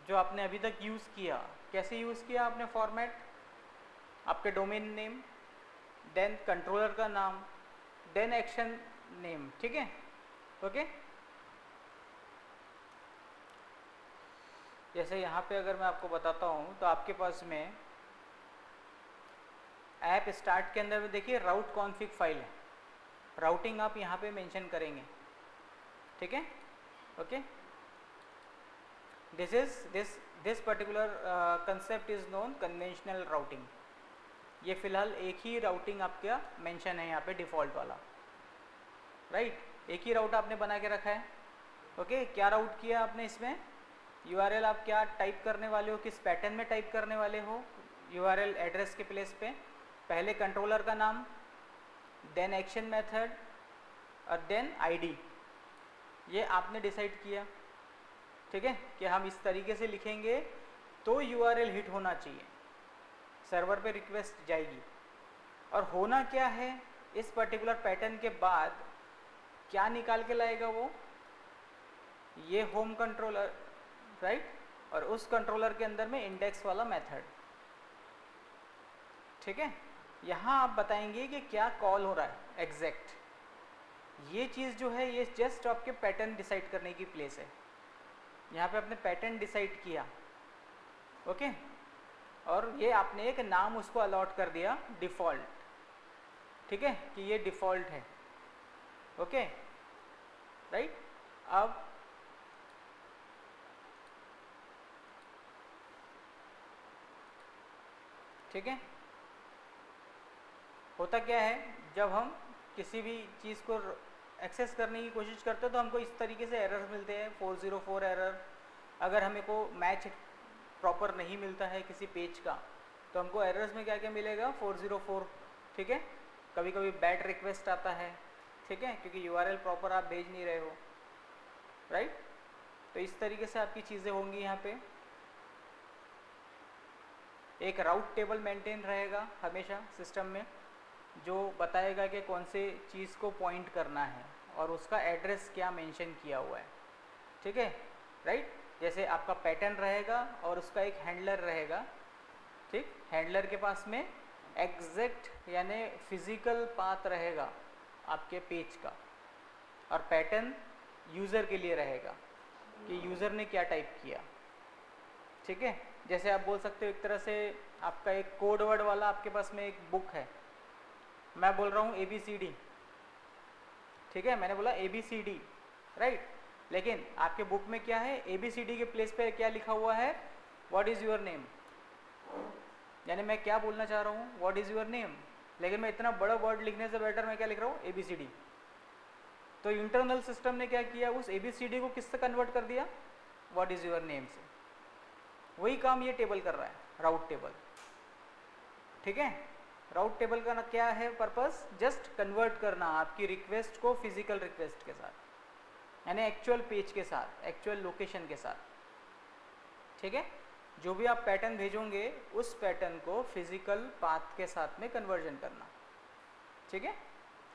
[SPEAKER 1] जो आपने अभी तक यूज़ किया, कैसे यूज़ किया आपने, फॉर्मेट, आपके डोमेन नेम, देन कंट्रोलर का नाम, देन एक्शन नेम, ठीक है। ओके, जैसे यहाँ पे अगर मैं आपको बताता हूँ तो आपके पास में ऐप स्टार्ट के अंदर में देखिए राउट कॉन्फ़िग फाइल है, राउटिंग आप यहाँ पे मेंशन करेंगे, ठीक है। Okay, this particular concept is known conventional routing. ये फिलहाल एक ही राउटिंग आपका मेंशन है यहाँ पे, डिफ़ॉल्ट वाला, राइट। एक ही राउट आपने बना के रखा है। ओके, क्या राउट किया आपने इसमें, यूआरएल आप क्या टाइप करने वाले हो, किस पैटर्न में टाइप करने वाले हो, यूआरएल एड्रेस के प्लेस पे पहले कंट्रोलर का नाम, देन एक्शन मेथड और देन आईडी, ये आपने डिसाइड किया, ठीक है, कि हम इस तरीके से लिखेंगे तो यूआरएल हिट होना चाहिए, सर्वर पे रिक्वेस्ट जाएगी। और होना क्या है, इस पर्टिकुलर पैटर्न के बाद क्या निकाल के लाएगा वो, ये होम कंट्रोलर, राइट, और उस कंट्रोलर के अंदर में इंडेक्स वाला मेथड, ठीक है। यहाँ आप बताएंगे कि क्या कॉल हो रहा है एग्जैक्ट, ये चीज़ जो है ये जस्ट आपके पैटर्न डिसाइड करने की प्लेस है। यहाँ पे आपने पैटर्न डिसाइड किया, ओके, और ये आपने एक नाम उसको अलॉट कर दिया डिफ़ॉल्ट, ठीक है, कि ये डिफ़ॉल्ट है, ओके, राइट। अब ठीक है, होता क्या है, जब हम किसी भी चीज़ को एक्सेस करने की कोशिश करते हैं तो हमको इस तरीके से एरर्स मिलते हैं, 404 एरर। अगर हमें को मैच प्रॉपर नहीं मिलता है किसी पेज का तो हमको एरर्स में क्या क्या मिलेगा, 404, ठीक है। कभी कभी बैड रिक्वेस्ट आता है, ठीक है, क्योंकि यूआरएल प्रॉपर आप भेज नहीं रहे हो, राइट। तो इस तरीके से आपकी चीज़ें होंगी। यहाँ पे एक राउट टेबल मेंटेन रहेगा हमेशा सिस्टम में, जो बताएगा कि कौन से चीज़ को पॉइंट करना है और उसका एड्रेस क्या मेंशन किया हुआ है, ठीक है, राइट। जैसे आपका पैटर्न रहेगा और उसका एक हैंडलर रहेगा, ठीक, हैंडलर के पास में एग्जैक्ट यानी फिजिकल पाथ रहेगा आपके पेज का, और पैटर्न यूज़र के लिए रहेगा कि यूज़र ने क्या टाइप किया, ठीक है। जैसे आप बोल सकते हो एक तरह से आपका एक कोड वर्ड वाला आपके पास में एक बुक है, मैं बोल रहा हूँ ABCD, ठीक है, मैंने बोला ABCD, राइट, लेकिन आपके बुक में क्या है, ABCD के प्लेस पे क्या लिखा हुआ है, व्हाट इज़ योर नेम, यानी मैं क्या बोलना चाह रहा हूँ, व्हाट इज़ योर नेम, लेकिन मैं इतना बड़ा वर्ड लिखने से बेटर मैं क्या लिख रहा हूँ, ABCD। तो इंटरनल सिस्टम ने क्या किया, उस ABCD को किससे कन्वर्ट कर दिया, व्हाट इज़ योर नेम से। वही काम ये टेबल कर रहा है, राउट टेबल, ठीक है। राउट टेबल का क्या है पर्पस, जस्ट कन्वर्ट करना आपकी रिक्वेस्ट को फिजिकल रिक्वेस्ट के साथ, यानी एक्चुअल पेज के साथ, एक्चुअल लोकेशन के साथ, ठीक है। जो भी आप पैटर्न भेजोगे उस पैटर्न को फिजिकल पाथ के साथ में कन्वर्जन करना, ठीक है,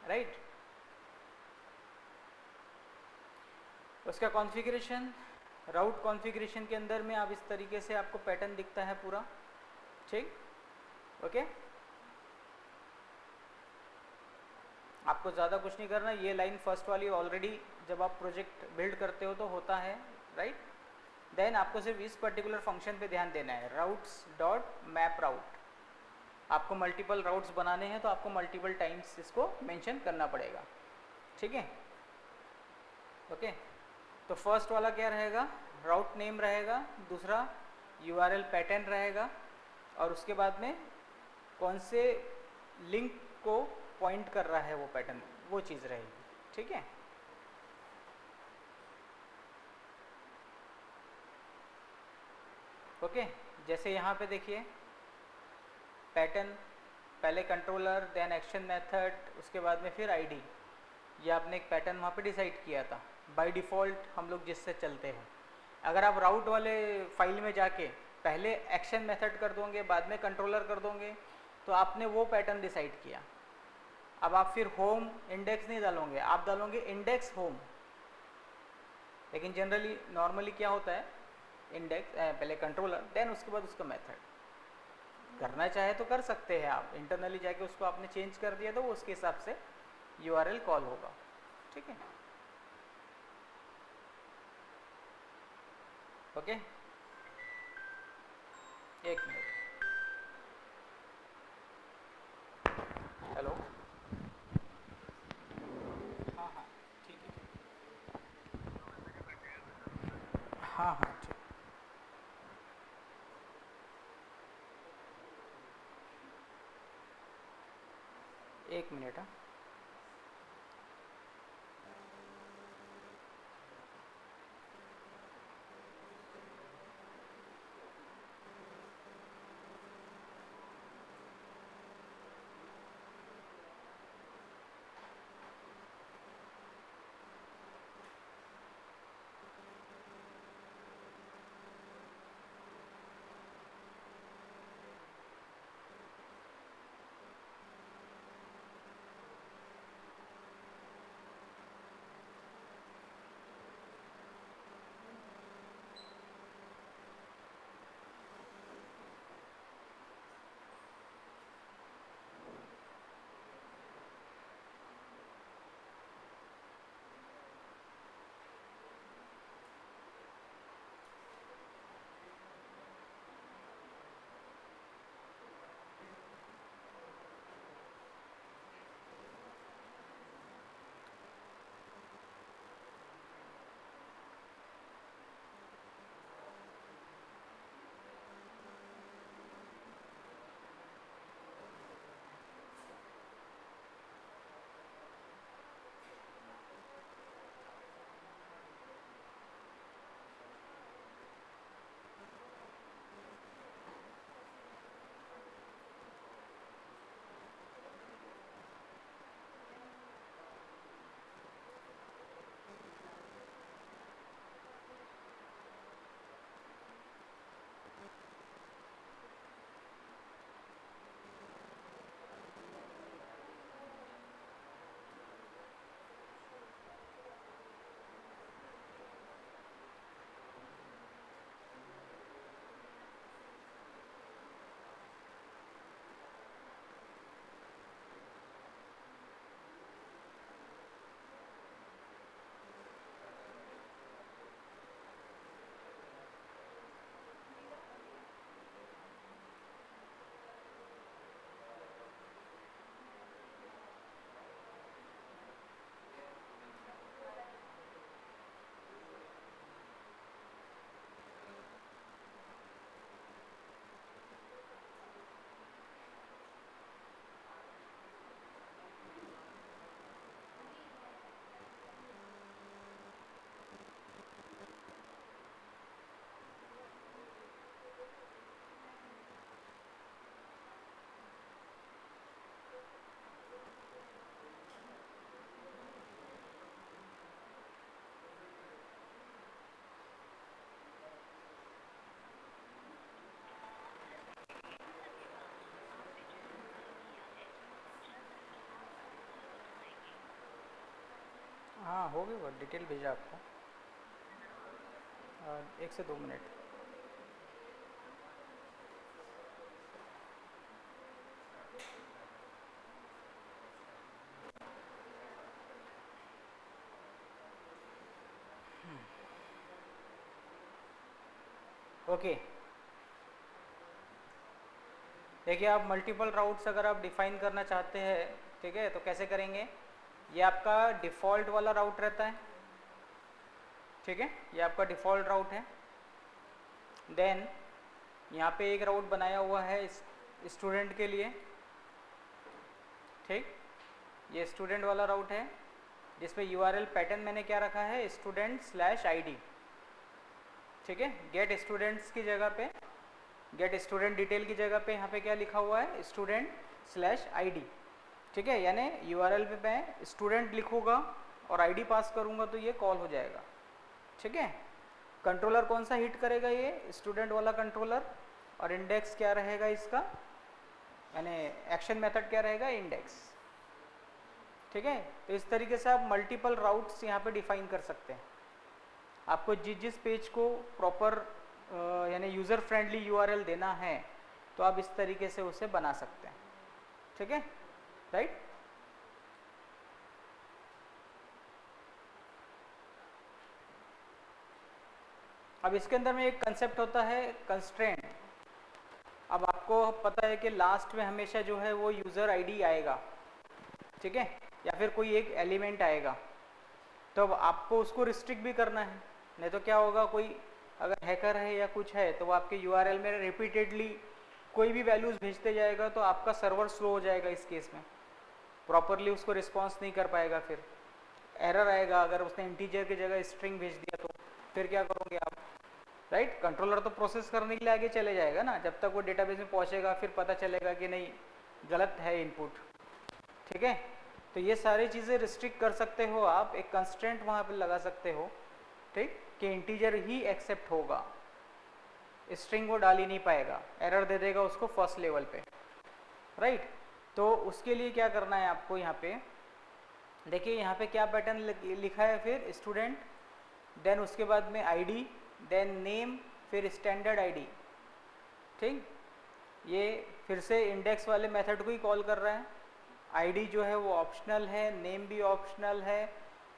[SPEAKER 1] राइट। उसका कॉन्फ़िगरेशन, राउट कॉन्फ़िगरेशन के अंदर में आप इस तरीके से आपको पैटर्न दिखता है पूरा, ठीक, ओके। आपको ज़्यादा कुछ नहीं करना, ये लाइन फर्स्ट वाली ऑलरेडी जब आप प्रोजेक्ट बिल्ड करते हो तो होता है, राइट। देन आपको सिर्फ इस पर्टिकुलर फंक्शन पे ध्यान देना है, राउट्स डॉट मैप राउट। आपको मल्टीपल राउट्स बनाने हैं तो आपको मल्टीपल टाइम्स इसको मेंशन करना पड़ेगा, ठीक है। ओके, तो फर्स्ट वाला क्या रहेगा, राउट नेम रहेगा, दूसरा यूआरएल पैटर्न रहेगा, और उसके बाद में कौन से लिंक को पॉइंट कर रहा है वो पैटर्न, वो चीज़ रहेगी, ठीक है। ओके, जैसे यहाँ पे देखिए पैटर्न, पहले कंट्रोलर, देन एक्शन मेथड, उसके बाद में फिर आईडी। ये आपने एक पैटर्न वहाँ पे डिसाइड किया था बाय डिफ़ॉल्ट हम लोग जिससे चलते हैं। अगर आप राउट वाले फाइल में जाके पहले एक्शन मेथड कर दोगे, बाद में कंट्रोलर कर दोगे, तो आपने वो पैटर्न डिसाइड किया। अब आप फिर होम इंडेक्स नहीं डालोगे, आप डालोगे इंडेक्स होम। लेकिन जनरली नॉर्मली क्या होता है, इंडेक्स पहले कंट्रोलर, देन उसके बाद उसका मेथड। करना चाहे तो कर सकते हैं आप, इंटरनली जाके उसको आपने चेंज कर दिया तो वो उसके हिसाब से यूआरएल कॉल होगा, ठीक है। ओके, एक मिनट, हेलो, हाँ हाँ ठीक है, हाँ हाँ ठीक, एक मिनट। हाँ, हाँ हो गया, डिटेल भेजा आपको, 1 से 2 मिनट। ओके, देखिए आप मल्टीपल राउट्स अगर आप डिफाइन करना चाहते हैं, ठीक है, तो कैसे करेंगे? ये आपका डिफ़ॉल्ट वाला राउट रहता है, ठीक है, ये आपका डिफ़ॉल्ट राउट है। देन यहाँ पे एक राउट बनाया हुआ है स्टूडेंट के लिए, ठीक, ये स्टूडेंट वाला राउट है जिसमें यूआरएल पैटर्न मैंने क्या रखा है, student/id, ठीक है। गेट स्टूडेंट्स की जगह पे, गेट स्टूडेंट डिटेल की जगह पे यहाँ पे क्या लिखा हुआ है, student/id, ठीक है। यानी यूआरएल पे मैं स्टूडेंट लिखूँगा और आईडी पास करूँगा तो ये कॉल हो जाएगा, ठीक है। कंट्रोलर कौन सा हिट करेगा, ये स्टूडेंट वाला कंट्रोलर, और इंडेक्स क्या रहेगा इसका, यानी एक्शन मेथड क्या रहेगा, इंडेक्स, ठीक है। तो इस तरीके से आप मल्टीपल राउट्स यहाँ पे डिफाइन कर सकते हैं। आपको जिस पेज को प्रॉपर यानी यूज़र फ्रेंडली यूआरएल देना है तो आप इस तरीके से उसे बना सकते हैं, ठीक है, राइट। अब इसके अंदर में एक कंसेप्ट होता है कंस्ट्रेंट। अब आपको पता है कि लास्ट में हमेशा जो है वो यूज़र आईडी आएगा, ठीक है, या फिर कोई एक एलिमेंट आएगा, तो अब आपको उसको रिस्ट्रिक्ट भी करना है, नहीं तो क्या होगा, कोई अगर हैकर है या कुछ है तो वो आपके यूआरएल में रिपीटेडली कोई भी वैल्यूज़ भेजते जाएगा तो आपका सर्वर स्लो हो जाएगा, इस केस में प्रॉपरली उसको रिस्पॉन्स नहीं कर पाएगा, फिर एरर आएगा। अगर उसने इंटीजर की जगह स्ट्रिंग भेज दिया तो फिर क्या करोगे आप, राइट। कंट्रोलर तो प्रोसेस करने के लिए आगे चले जाएगा ना, जब तक वो डेटाबेस में पहुंचेगा फिर पता चलेगा कि नहीं गलत है इनपुट, ठीक है। तो ये सारी चीज़ें रिस्ट्रिक्ट कर सकते हो आप, एक कंस्ट्रेंट वहाँ पे लगा सकते हो, ठीक, कि इंटीजर ही एक्सेप्ट होगा, स्ट्रिंग वो डाल ही नहीं पाएगा, एरर दे देगा उसको फर्स्ट लेवल पे, राइट। तो उसके लिए क्या करना है आपको, यहाँ पे देखिए यहाँ पे क्या पैटर्न लिखा है, फिर स्टूडेंट, देन उसके बाद में आईडी, देन नेम, फिर स्टैंडर्ड आईडी, ठीक। ये फिर से इंडेक्स वाले मेथड को ही कॉल कर रहा है। आईडी जो है वो ऑप्शनल है, नेम भी ऑप्शनल है,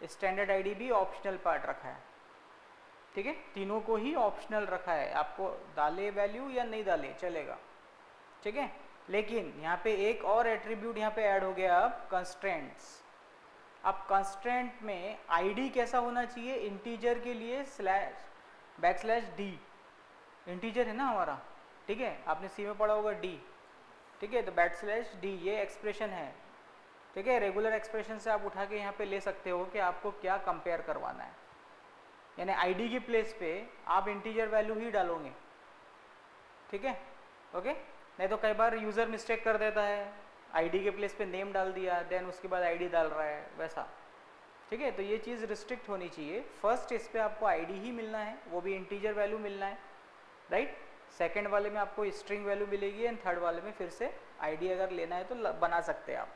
[SPEAKER 1] स्टैंडर्ड आईडी भी ऑप्शनल पार्ट रखा है, ठीक है, तीनों को ही ऑप्शनल रखा है, आपको डाले वैल्यू या नहीं डाले चलेगा, ठीक है। लेकिन यहाँ पे एक और एट्रीब्यूट यहाँ पे ऐड हो गया, अब कंस्ट्रेंट्स। अब कंस्ट्रेंट में आईडी कैसा होना चाहिए, इंटीजर के लिए /d, इंटीजर है ना हमारा, ठीक है, आपने सी में पढ़ा होगा d, ठीक है, तो /d ये एक्सप्रेशन है, ठीक है। रेगुलर एक्सप्रेशन से आप उठा के यहाँ पे ले सकते हो कि आपको क्या कंपेयर करवाना है, यानी आईडी की प्लेस पे आप इंटीजर वैल्यू ही डालोगे, ठीक है, ओके। नहीं तो कई बार यूज़र मिस्टेक कर देता है, आईडी के प्लेस पे नेम डाल दिया, देन उसके बाद आईडी डाल रहा है, वैसा, ठीक है। तो ये चीज़ रिस्ट्रिक्ट होनी चाहिए। फर्स्ट इस पे आपको आईडी ही मिलना है, वो भी इंटीजर वैल्यू मिलना है, राइट। सेकंड वाले में आपको स्ट्रिंग वैल्यू मिलेगी, एंड थर्ड वाले में फिर से आईडी अगर लेना है तो बना सकते हैं आप,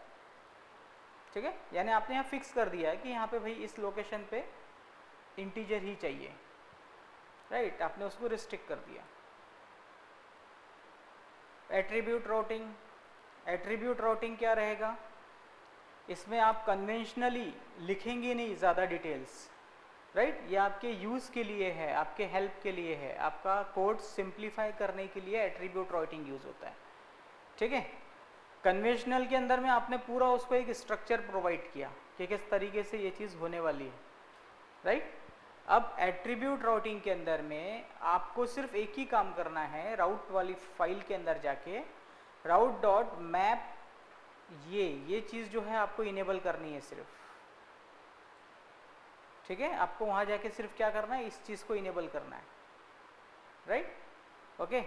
[SPEAKER 1] ठीक है। यानी आपने यहाँ फिक्स कर दिया है कि यहाँ पे भाई इस लोकेशन पे इंटीजर ही चाहिए, राइट, आपने उसको रिस्ट्रिक्ट कर दिया। एट्रीब्यूट राउटिंग, एट्रीब्यूट राउटिंग क्या रहेगा, इसमें आप कन्वेंशनली लिखेंगे नहीं ज़्यादा डिटेल्स, राइट। ये आपके यूज़ के लिए है, आपके हेल्प के लिए है, आपका कोड सिंप्लीफाई करने के लिए एट्रीब्यूट राउटिंग यूज़ होता है, ठीक है। कन्वेंशनल के अंदर में आपने पूरा उसको एक स्ट्रक्चर प्रोवाइड किया कि किस तरीके से ये चीज़ होने वाली है, राइट। अब एट्रीब्यूट राउटिंग के अंदर में आपको सिर्फ एक ही काम करना है, राउट वाली फाइल के अंदर जाके route.map ये चीज़ जो है आपको इनेबल करनी है सिर्फ, ठीक है। आपको वहाँ जाके सिर्फ क्या करना है, इस चीज़ को इनेबल करना है, राइट, ओके,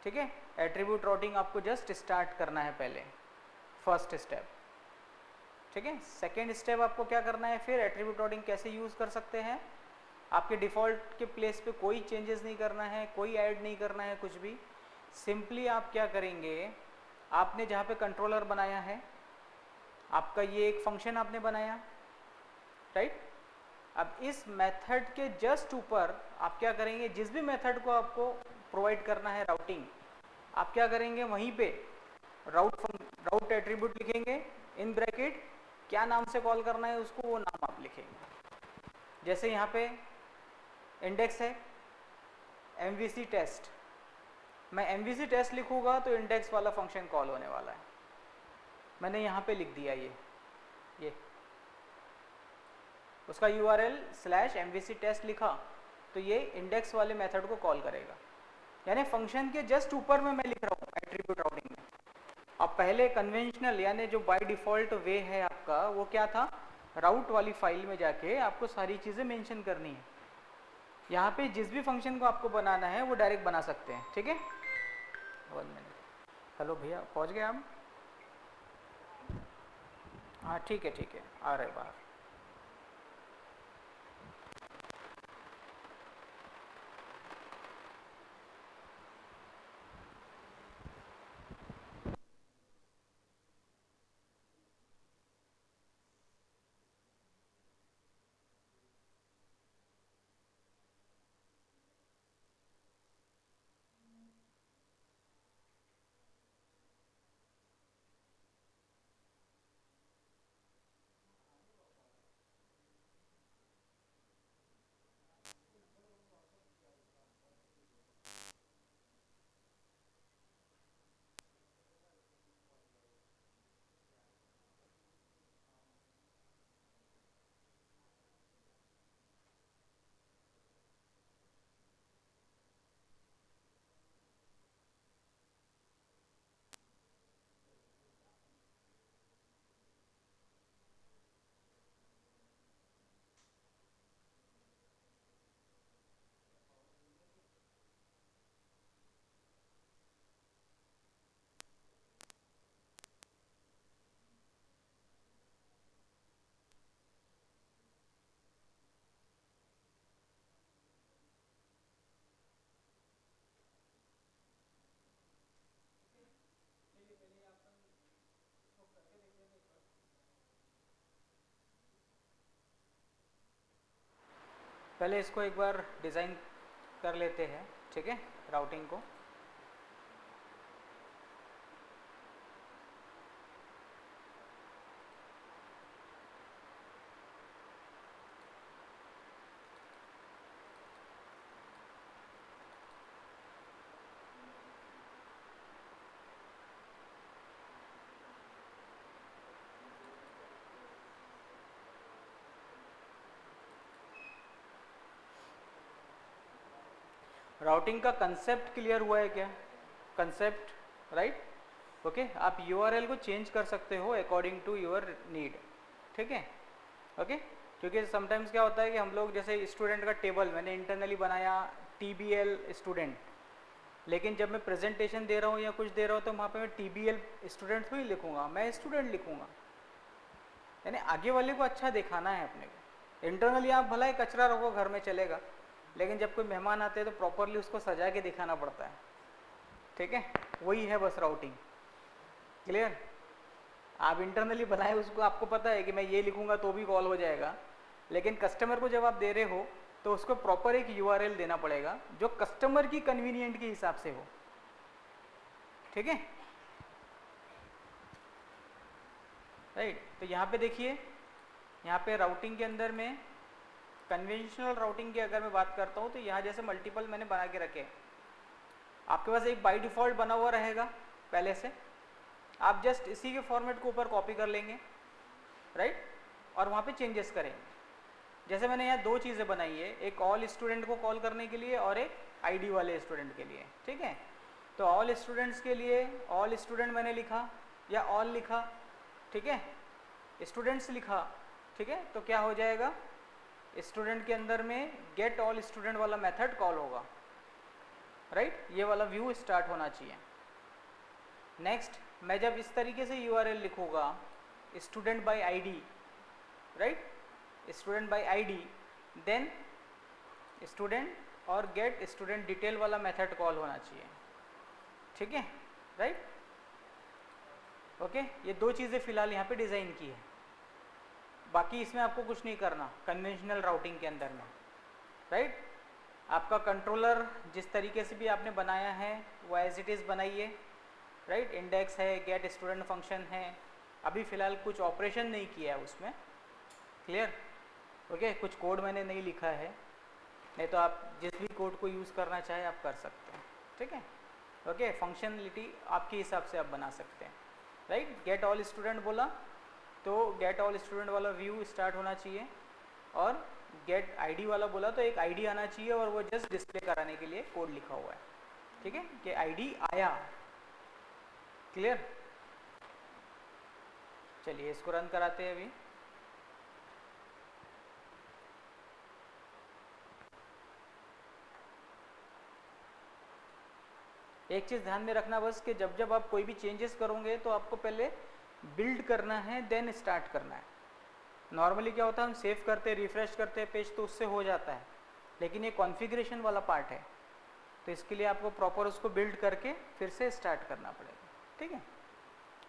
[SPEAKER 1] ठीक है। एट्रीब्यूट राउटिंग आपको जस्ट स्टार्ट करना है पहले, फर्स्ट स्टेप, ठीक है। सेकेंड स्टेप आपको क्या करना है, फिर एट्रीब्यूट राउटिंग कैसे यूज़ कर सकते हैं, आपके डिफ़ॉल्ट के प्लेस पे कोई चेंजेस नहीं करना है, कोई ऐड नहीं करना है, कुछ भी। सिंपली आप क्या करेंगे, आपने जहाँ पे कंट्रोलर बनाया है, आपका ये एक फंक्शन आपने बनाया, राइट। अब इस मेथड के जस्ट ऊपर आप क्या करेंगे, जिस भी मेथड को आपको प्रोवाइड करना है राउटिंग, आप क्या करेंगे, वहीं पे राउट एट्रीब्यूट लिखेंगे, इन ब्रैकेट क्या नाम से कॉल करना है उसको, वो नाम आप लिखेंगे। जैसे यहाँ पे इंडेक्स है, MVC टेस्ट, मैं MVC टेस्ट लिखूँगा तो इंडेक्स वाला फंक्शन कॉल होने वाला है। मैंने यहाँ पे लिख दिया ये उसका URL /MVC टेस्ट लिखा तो ये इंडेक्स वाले मेथड को कॉल करेगा, यानी फंक्शन के जस्ट ऊपर में मैं लिख रहा हूँ एट्रीब्यूट राउटिंग में। अब पहले कन्वेंशनल यानी जो बाय डिफ़ॉल्ट वे है आपका वो क्या था, राउट वाली फाइल में जाके आपको सारी चीज़ें मेंशन करनी है। यहाँ पे जिस भी फंक्शन को आपको बनाना है वो डायरेक्ट बना सकते हैं, ठीक है। 1 मिनट, हेलो भैया पहुँच गए आप? हाँ ठीक है आ रहे बाहर। पहले इसको एक बार डिज़ाइन कर लेते हैं, ठीक है, राउटिंग को। राउटिंग का कंसेप्ट क्लियर हुआ है क्या? Concept, right? ओके, आप URL को चेंज कर सकते हो अकॉर्डिंग टू योर नीड, ठीक है, ओके। क्योंकि समटाइम्स क्या होता है कि हम लोग जैसे स्टूडेंट का टेबल मैंने इंटरनली बनाया TBL स्टूडेंट, लेकिन जब मैं प्रेजेंटेशन दे रहा हूँ या कुछ दे रहा हूँ तो वहाँ पे मैं TBL स्टूडेंट ही लिखूँगा, मैं स्टूडेंट लिखूँगा, यानी आगे वाले को अच्छा दिखाना है अपने को। इंटरनली आप भला ही कचरा रखो घर में चलेगा, लेकिन जब कोई मेहमान आते हैं तो प्रॉपरली उसको सजा के दिखाना पड़ता है, ठीक है। वही है बस राउटिंग, क्लियर। आप इंटरनली बनाए उसको, आपको पता है कि मैं ये लिखूंगा तो भी कॉल हो जाएगा, लेकिन कस्टमर को जब आप दे रहे हो तो उसको प्रॉपर एक URL देना पड़ेगा जो कस्टमर की कन्वीनियंट के हिसाब से हो, ठीक है, राइट। तो यहाँ पे देखिए, यहाँ पे राउटिंग के अंदर में कन्वेंशनल राउटिंग की अगर मैं बात करता हूँ तो यहाँ जैसे मल्टीपल मैंने बना के रखे, आपके पास एक बाय डिफ़ॉल्ट बना हुआ रहेगा पहले से, आप जस्ट इसी के फॉर्मेट को ऊपर कॉपी कर लेंगे, राइट, और वहाँ पे चेंजेस करेंगे। जैसे मैंने यहाँ 2 चीज़ें बनाई है, एक ऑल स्टूडेंट को कॉल करने के लिए और एक ID वाले स्टूडेंट के लिए, ठीक है। तो ऑल स्टूडेंट्स के लिए ऑल स्टूडेंट मैंने लिखा या ऑल लिखा, ठीक है, स्टूडेंट्स लिखा, ठीक है, तो क्या हो जाएगा, स्टूडेंट के अंदर में गेट ऑल स्टूडेंट वाला मेथड कॉल होगा, राइट, ये वाला व्यू स्टार्ट होना चाहिए। नेक्स्ट, मैं जब इस तरीके से URL लिखूँगा student by ID, right, student by ID, then student और गेट स्टूडेंट डिटेल वाला मेथड कॉल होना चाहिए, ठीक है, राइट, ओके। ये 2 चीज़ें फिलहाल यहाँ पे डिज़ाइन की है, बाकी इसमें आपको कुछ नहीं करना कन्वेंशनल राउटिंग के अंदर में, राइट। आपका कंट्रोलर जिस तरीके से भी आपने बनाया है वो एज इट इज़ बनाइए, राइट, इंडेक्स है, गेट स्टूडेंट फंक्शन है, अभी फ़िलहाल कुछ ऑपरेशन नहीं किया है उसमें, क्लियर, ओके, कुछ कोड मैंने नहीं लिखा है, नहीं तो आप जिस भी कोड को यूज़ करना चाहे आप कर सकते हैं, ठीक है। ओके, फंक्शनलिटी आपके हिसाब से आप बना सकते हैं, राइट। गेट ऑल स्टूडेंट बोला तो गेट ऑल स्टूडेंट वाला व्यू स्टार्ट होना चाहिए, और गेट आईडी वाला बोला तो एक आईडी आना चाहिए, और वो जस्ट डिस्प्ले कराने के लिए कोड लिखा हुआ है, ठीक है, कि आईडी आया। क्लियर। चलिए इसको रन कराते हैं अभी। एक चीज़ ध्यान में रखना बस कि जब जब आप कोई भी चेंजेस करोगे तो आपको पहले बिल्ड करना है, देन स्टार्ट करना है। नॉर्मली क्या होता है, हम सेव करते हैं, रिफ्रेश करते हैं पेज तो उससे हो जाता है, लेकिन ये कॉन्फ़िगरेशन वाला पार्ट है, तो इसके लिए आपको प्रॉपर उसको बिल्ड करके फिर से स्टार्ट करना पड़ेगा, ठीक है।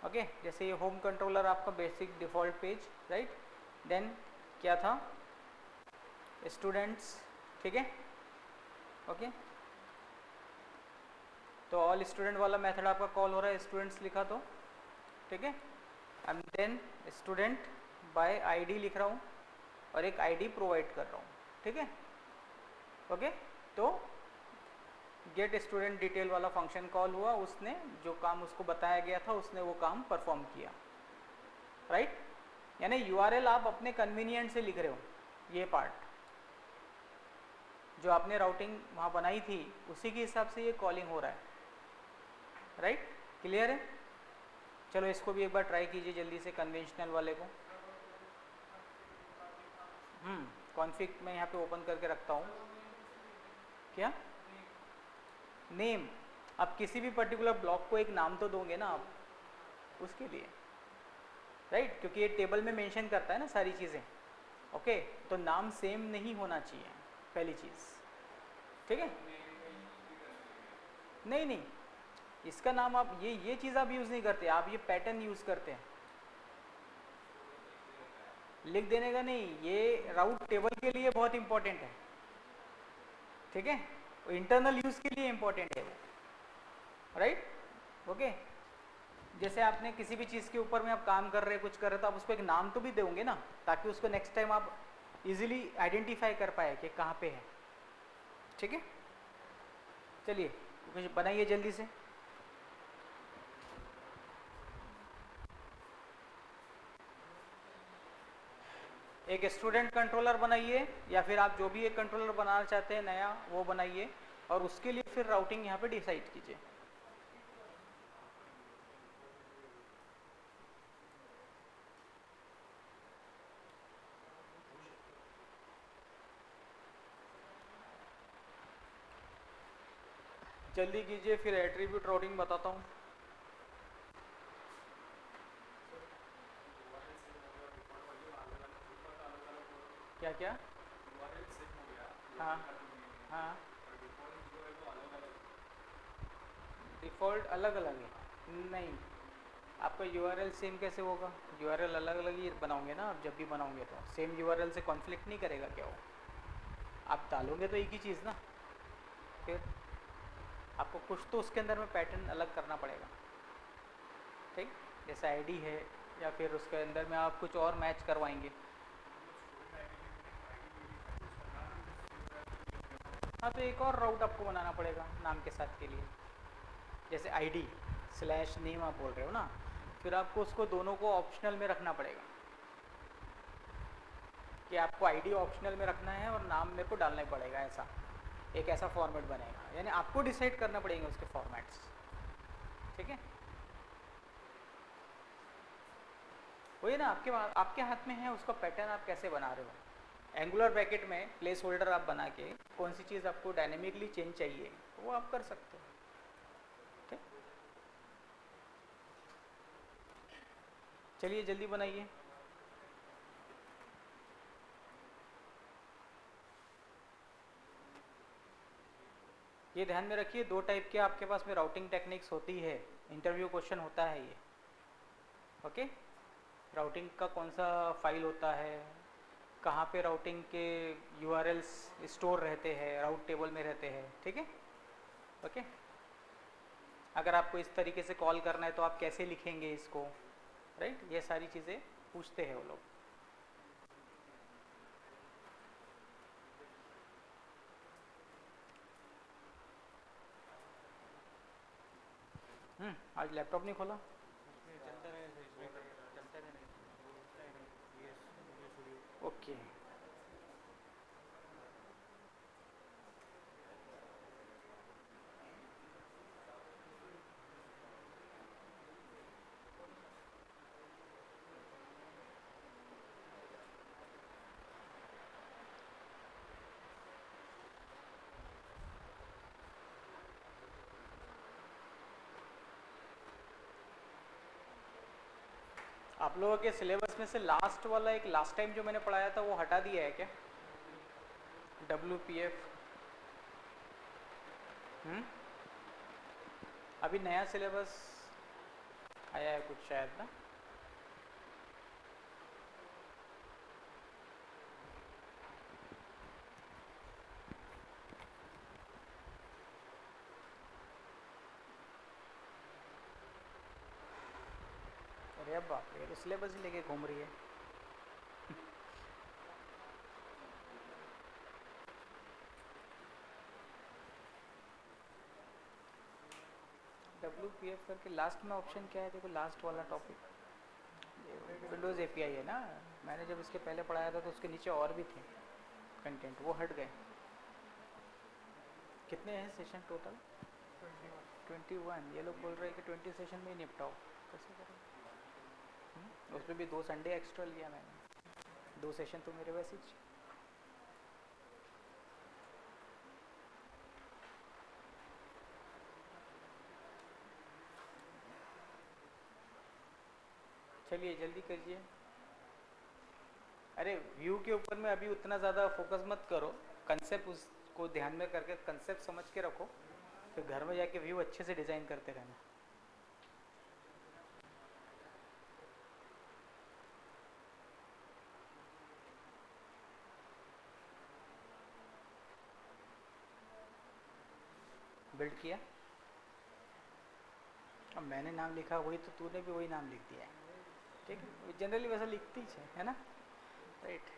[SPEAKER 1] ओके, जैसे ये होम कंट्रोलर आपका basic default page, right. Then क्या था, स्टूडेंट्स, ठीक है। ओके, तो ऑल स्टूडेंट वाला मेथड आपका कॉल हो रहा है, स्टूडेंट्स लिखा तो, ठीक है। And then student by ID लिख रहा हूँ, और एक आईडी प्रोवाइड कर रहा हूँ, ठीक है। ओके, तो गेट स्टूडेंट डिटेल वाला फंक्शन कॉल हुआ, उसने जो काम उसको बताया गया था उसने वो काम परफॉर्म किया, राइट। यानी यूआरएल आप अपने कन्वीनियंट से लिख रहे हो, ये पार्ट जो आपने राउटिंग वहाँ बनाई थी उसी के हिसाब से ये कॉलिंग हो रहा है, राइट। क्लियर है। चलो इसको भी एक बार ट्राई कीजिए जल्दी से, कन्वेंशनल वाले को। कॉन्फ़िग मैं यहाँ पे ओपन करके रखता हूँ। क्या नेम, आप किसी भी पर्टिकुलर ब्लॉक को एक नाम तो दोगे ना आप उसके लिए, राइट, क्योंकि ये टेबल में मेंशन करता है ना सारी चीज़ें। ओके, तो नाम सेम नहीं होना चाहिए, पहली चीज़, ठीक है। नहीं नहीं, इसका नाम आप ये चीज़ आप यूज़ नहीं करते, आप ये पैटर्न यूज़ करते हैं, लिख देने का नहीं। ये राउट टेबल के लिए बहुत इंपॉर्टेंट है, ठीक है, इंटरनल यूज़ के लिए इंपॉर्टेंट है वो, राइट। ओके, जैसे आपने किसी भी चीज़ के ऊपर में आप काम कर रहे हैं, कुछ कर रहे तो आप उसको एक नाम तो भी दोगे ना, ताकि उसको नेक्स्ट टाइम आप इजीली आइडेंटिफाई कर पाए कि कहाँ पे है, ठीक है। चलिए कुछ बनाइए जल्दी से। एक स्टूडेंट कंट्रोलर बनाइए, या फिर आप जो भी एक कंट्रोलर बनाना चाहते हैं नया वो बनाइए, और उसके लिए फिर राउटिंग यहाँ पे डिसाइड कीजिए। जल्दी कीजिए, फिर एट्रीब्यूट राउटिंग बताता हूँ। क्या क्या? हाँ हाँ, डिफ़ॉल्ट अलग अलग है नहीं, आपका यूआरएल सेम कैसे होगा? यूआरएल अलग अलग ही बनाओगे ना आप, जब भी बनाओगे तो सेम यूआरएल से कॉन्फ्लिक्ट नहीं करेगा क्या वो? आप डालोगे तो एक ही चीज़ ना, फिर आपको कुछ तो उसके अंदर में पैटर्न अलग करना पड़ेगा, ठीक। जैसे आईडी है, या फिर उसके अंदर में आप कुछ और मैच करवाएंगे। हाँ, तो एक और राउट आपको बनाना पड़ेगा नाम के साथ के लिए, जैसे आईडी स्लैश नेम आप बोल रहे हो ना, फिर आपको उसको दोनों को ऑप्शनल में रखना पड़ेगा, कि आपको आईडी ऑप्शनल में रखना है और नाम मेरे को डालना ही पड़ेगा, ऐसा एक ऐसा फॉर्मेट बनेगा, यानी आपको डिसाइड करना पड़ेंगे उसके फॉर्मेट्स, ठीक है। वही ना, आपके हाथ में है उसका पैटर्न आप कैसे बना रहे हो। एंगुलर ब्रैकेट में प्लेस होल्डर आप बना के कौन सी चीज़ आपको डायनेमिकली चेंज चाहिए वो आप कर सकते हो, ठीक। चलिए जल्दी बनाइए। ये ध्यान में रखिए, दो टाइप के आपके पास में राउटिंग टेक्निक्स होती है, इंटरव्यू क्वेश्चन होता है ये। ओके, राउटिंग का कौन सा फाइल होता है, कहाँ पे राउटिंग के यूआरएल्स स्टोर रहते हैं, राउट टेबल में रहते हैं, ठीक है। ओके, अगर आपको इस तरीके से कॉल करना है तो आप कैसे लिखेंगे इसको, राइट, ये सारी चीज़ें पूछते हैं वो लोग। आज लैपटॉप नहीं खोला?
[SPEAKER 3] चलता रहेगा इसमें, चलता रहेगा। Yes,
[SPEAKER 1] okay. आप लोगों के सिलेबस में से लास्ट वाला एक लास्ट टाइम जो मैंने पढ़ाया था वो हटा दिया है क्या? WPF। अभी नया सिलेबस आया है कुछ शायद ना? अरे बाप रे, ये तो सिलेबस ही लेके घूम रही है। WPF करके लास्ट में ऑप्शन क्या है? देखो लास्ट वाला टॉपिक विंडोज़ API है ना। मैंने जब इसके पहले पढ़ाया था तो उसके नीचे और भी थे कंटेंट, वो हट गए। कितने हैं सेशन टोटल? 21। ये लोग बोल रहे हैं कि 20 सेशन में ही निपटाओ। कैसे करें? उसमें भी 2 संडे एक्स्ट्रा लिया मैंने। 2 सेशन तो मेरे वैसे ही। चलिए जल्दी करिए। अरे व्यू के ऊपर में अभी उतना ज़्यादा फोकस मत करो, कंसेप्ट उसको ध्यान में करके कंसेप्ट समझ के रखो, फिर घर में जाके व्यू अच्छे से डिज़ाइन करते रहना। बिल्ड किया? अब मैंने नाम लिखा वही तो तूने भी वही नाम लिख दिया है, ठीक है? जनरली वैसा लिखती है ना, राइट?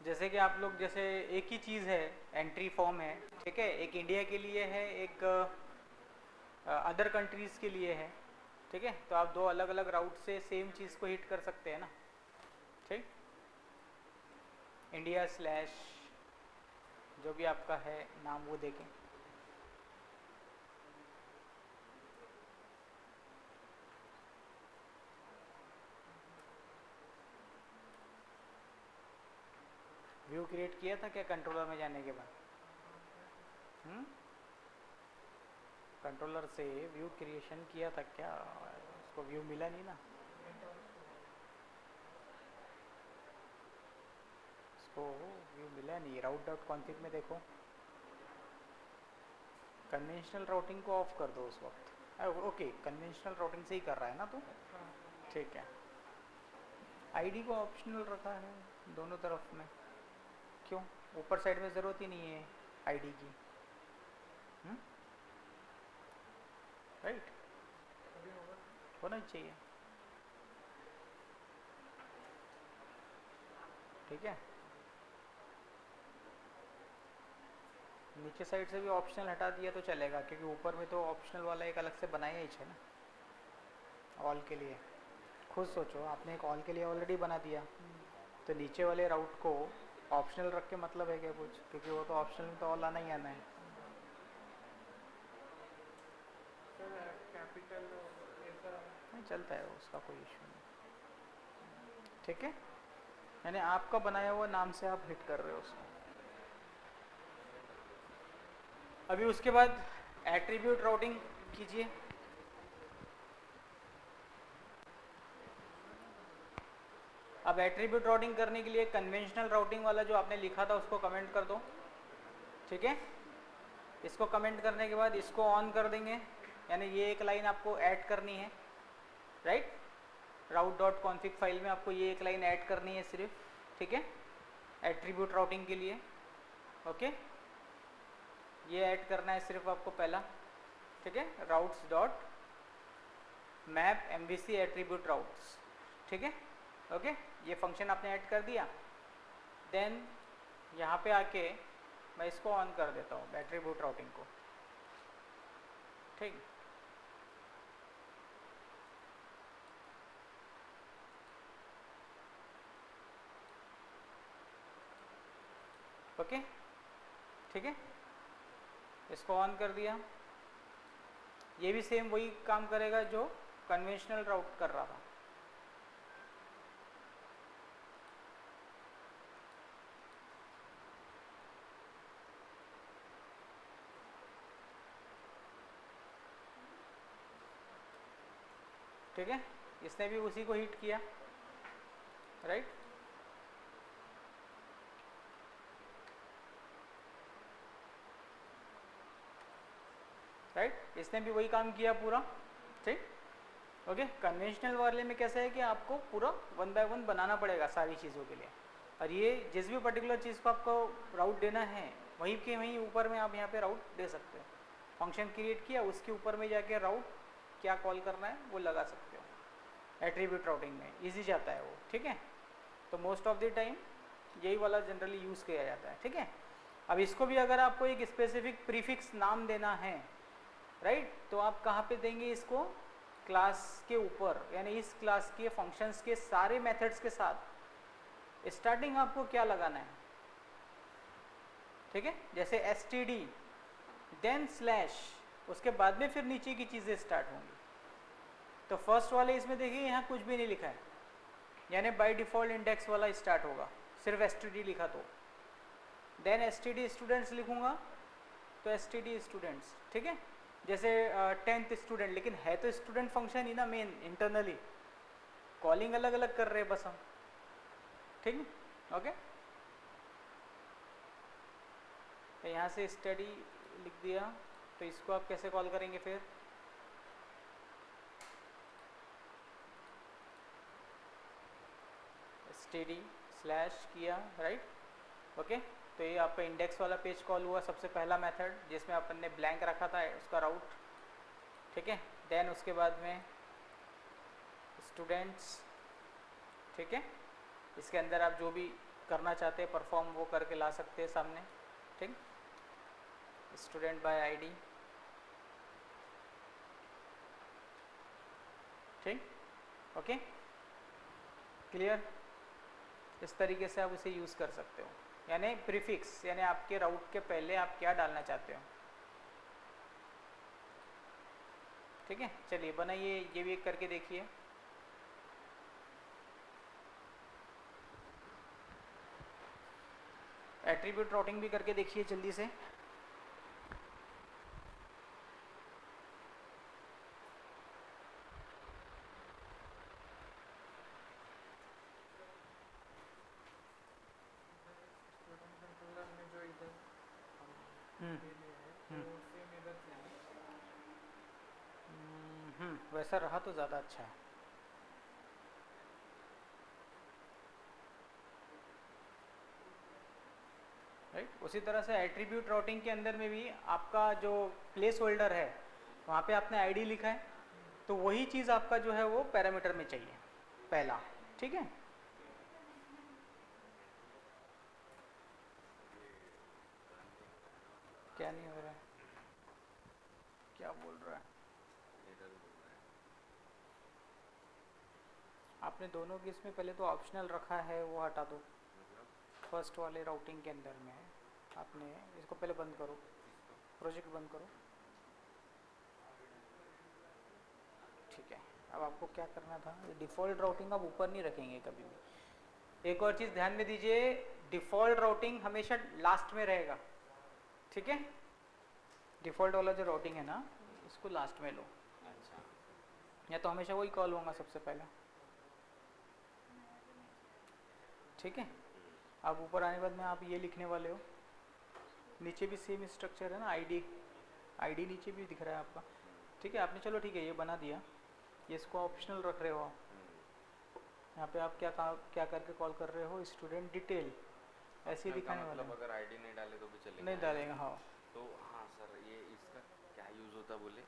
[SPEAKER 1] जैसे कि आप लोग, जैसे एक ही चीज़ है, एंट्री फॉर्म है, ठीक है? एक इंडिया के लिए है, एक अदर कंट्रीज़ के लिए है, ठीक है? तो आप 2 अलग अलग राउट से सेम चीज़ को हिट कर सकते हैं ना, ठीक? इंडिया स्लैश जो भी आपका है नाम वो देखें। व्यू क्रिएट किया था क्या कंट्रोलर में जाने के बाद? कंट्रोलर से व्यू क्रिएशन किया था क्या? उसको व्यू मिला नहीं ना, उसको व्यू मिला नहीं। राउट डॉट कॉन्फिग में देखो, कन्वेंशनल राउटिंग को ऑफ कर दो उस वक्त। ओके, कन्वेंशनल राउटिंग से ही कर रहा है ना तू? ठीक है। आईडी को ऑप्शनल रखा है दोनों तरफ में, क्यों? ऊपर साइड में ज़रूरत ही नहीं है आईडी की, राइट? होना ही चाहिए, ठीक है? नीचे साइड से भी ऑप्शनल हटा दिया तो चलेगा, क्योंकि ऊपर में तो ऑप्शनल वाला एक अलग से बनाया ही है ना ऑल के लिए। खुद सोचो, आपने एक ऑल के लिए ऑलरेडी बना दिया, तो नीचे वाले राउट को ऑप्शनल रख के मतलब है क्या कुछ? क्योंकि वो तो ऑप्शनल में तो ऑल आना ही आना है।
[SPEAKER 3] कैपिटल ऐसा
[SPEAKER 1] नहीं चलता है, उसका कोई इशू नहीं, ठीक है? यानी आपका बनाया हुआ नाम से आप हिट कर रहे हो उसको। अभी उसके बाद एट्रीब्यूट राउटिंग कीजिए। अब एट्रीब्यूट राउटिंग करने के लिए कन्वेंशनल राउटिंग वाला जो आपने लिखा था उसको कमेंट कर दो, ठीक है? इसको कमेंट करने के बाद इसको ऑन कर देंगे, यानी ये एक लाइन आपको ऐड करनी है, राइट? राउट डॉट कॉन्फिग फाइल में आपको ये एक लाइन ऐड करनी है सिर्फ, ठीक है? एट्रीब्यूट राउटिंग के लिए, ओके? ये ऐड करना है सिर्फ आपको पहला, ठीक है, routes dot map MVC attribute routes, ठीक है, ओके। ये फंक्शन आपने ऐड कर दिया, देन यहाँ पे आके मैं इसको ऑन कर देता हूँ एट्रीब्यूट राउटिंग को, ठीक। ओके, ठीक है, इसको ऑन कर दिया। ये भी सेम वही काम करेगा जो कन्वेंशनल राउट कर रहा था। ठीक है, इसने भी उसी को हिट किया, राइट। राइट, इसने भी वही काम किया पूरा, ठीक। ओके, कन्वेंशनल वाले में कैसा है कि आपको पूरा 1 बाय 1 बनाना पड़ेगा सारी चीज़ों के लिए, और ये जिस भी पर्टिकुलर चीज़ को आपको राउट देना है वहीं के वहीं ऊपर में आप यहाँ पे राउट दे सकते हो। फंक्शन क्रिएट किया, उसके ऊपर में जाके राउट क्या कॉल करना है वो लगा सकते हो। एट्रीब्यूट राउटिंग में इजी जाता है वो, ठीक है। तो मोस्ट ऑफ द टाइम यही वाला जनरली यूज़ किया जाता है, ठीक है। अब इसको भी अगर आपको एक स्पेसिफिक प्रीफिक्स नाम देना है, राइट, तो आप कहाँ पे देंगे इसको? क्लास के ऊपर, यानी इस क्लास के फंक्शंस के सारे मेथड्स के साथ स्टार्टिंग आपको क्या लगाना है, ठीक है। जैसे std देन स्लैश, उसके बाद में फिर नीचे की चीज़ें स्टार्ट होंगी। तो फर्स्ट वाले इसमें देखिए यहाँ कुछ भी नहीं लिखा है, यानी बाय डिफ़ॉल्ट इंडेक्स वाला स्टार्ट होगा, सिर्फ std लिखा तो। देन std स्टूडेंट्स लिखूँगा तो std स्टूडेंट्स, ठीक है। जैसे 10th स्टूडेंट, लेकिन है तो स्टूडेंट फंक्शन ही ना मेन, इंटरनली कॉलिंग अलग अलग कर रहे हैं बस हम, ठीक है, ओके। तो यहाँ से स्टडी लिख दिया, तो इसको आप कैसे कॉल करेंगे फिर? std स्लैश किया, राइट, ओके। तो ये आपका इंडेक्स वाला पेज कॉल हुआ, सबसे पहला मेथड जिसमें अपन ने ब्लैंक रखा था उसका राउट, ठीक है। देन उसके बाद में स्टूडेंट्स, ठीक है। इसके अंदर आप जो भी करना चाहते हैं परफॉर्म वो करके ला सकते हैं सामने, ठीक। स्टूडेंट बाय आईडी, ठीक, ओके, क्लियर। इस तरीके से आप उसे यूज़ कर सकते हो, यानी प्रीफिक्स, यानी आपके राउट के पहले आप क्या डालना चाहते हो, ठीक है। चलिए बनाइए, ये भी एक करके देखिए। एट्रीब्यूट राउटिंग भी करके देखिए जल्दी से।
[SPEAKER 3] स्टूडेंट कंट्रोलर में जो इधर हम दे दिया है वो सेम इधर से है।
[SPEAKER 1] वैसा रहा तो ज़्यादा अच्छा है। राइट, उसी तरह से एट्रीब्यूट राउटिंग के अंदर में भी आपका जो प्लेस होल्डर है वहाँ पे आपने आईडी लिखा है, तो वही चीज़ आपका जो है वो पैरामीटर में चाहिए पहला, ठीक है। क्या नहीं हो रहा है, क्या बोल रहा है? आपने दोनों के इसमें पहले तो ऑप्शनल रखा है, वो हटा दो। फर्स्ट वाले राउटिंग के अंदर में आपने इसको पहले बंद करो, प्रोजेक्ट बंद करो, ठीक है। अब आपको क्या करना था, डिफ़ॉल्ट राउटिंग आप ऊपर नहीं रखेंगे कभी भी। एक और चीज़ ध्यान में दीजिए, डिफ़ॉल्ट राउटिंग हमेशा लास्ट में रहेगा, ठीक है। डिफ़ॉल्ट वाला जो राउटिंग है ना उसको लास्ट में लो,
[SPEAKER 2] अच्छा,
[SPEAKER 1] या तो हमेशा वही कॉल होगा सबसे पहले, ठीक है। अब ऊपर आने के बाद में आप ये लिखने वाले हो, नीचे भी सेम स्ट्रक्चर है ना, आईडी नीचे भी दिख रहा है आपका, ठीक है। आपने चलो ठीक है ये बना दिया, ये इसको ऑप्शनल रख रहे हो आप। यहाँ पे आप क्या करके कॉल कर रहे हो, स्टूडेंट डिटेल, ऐसे ही दिखाने वाला
[SPEAKER 2] मतलब
[SPEAKER 1] है।
[SPEAKER 2] अगर आईडी नहीं डाले तो भी चलेगा?
[SPEAKER 1] नहीं डालेगा, हाँ।
[SPEAKER 2] तो हाँ सर, ये इसका क्या यूज़ होता बोले?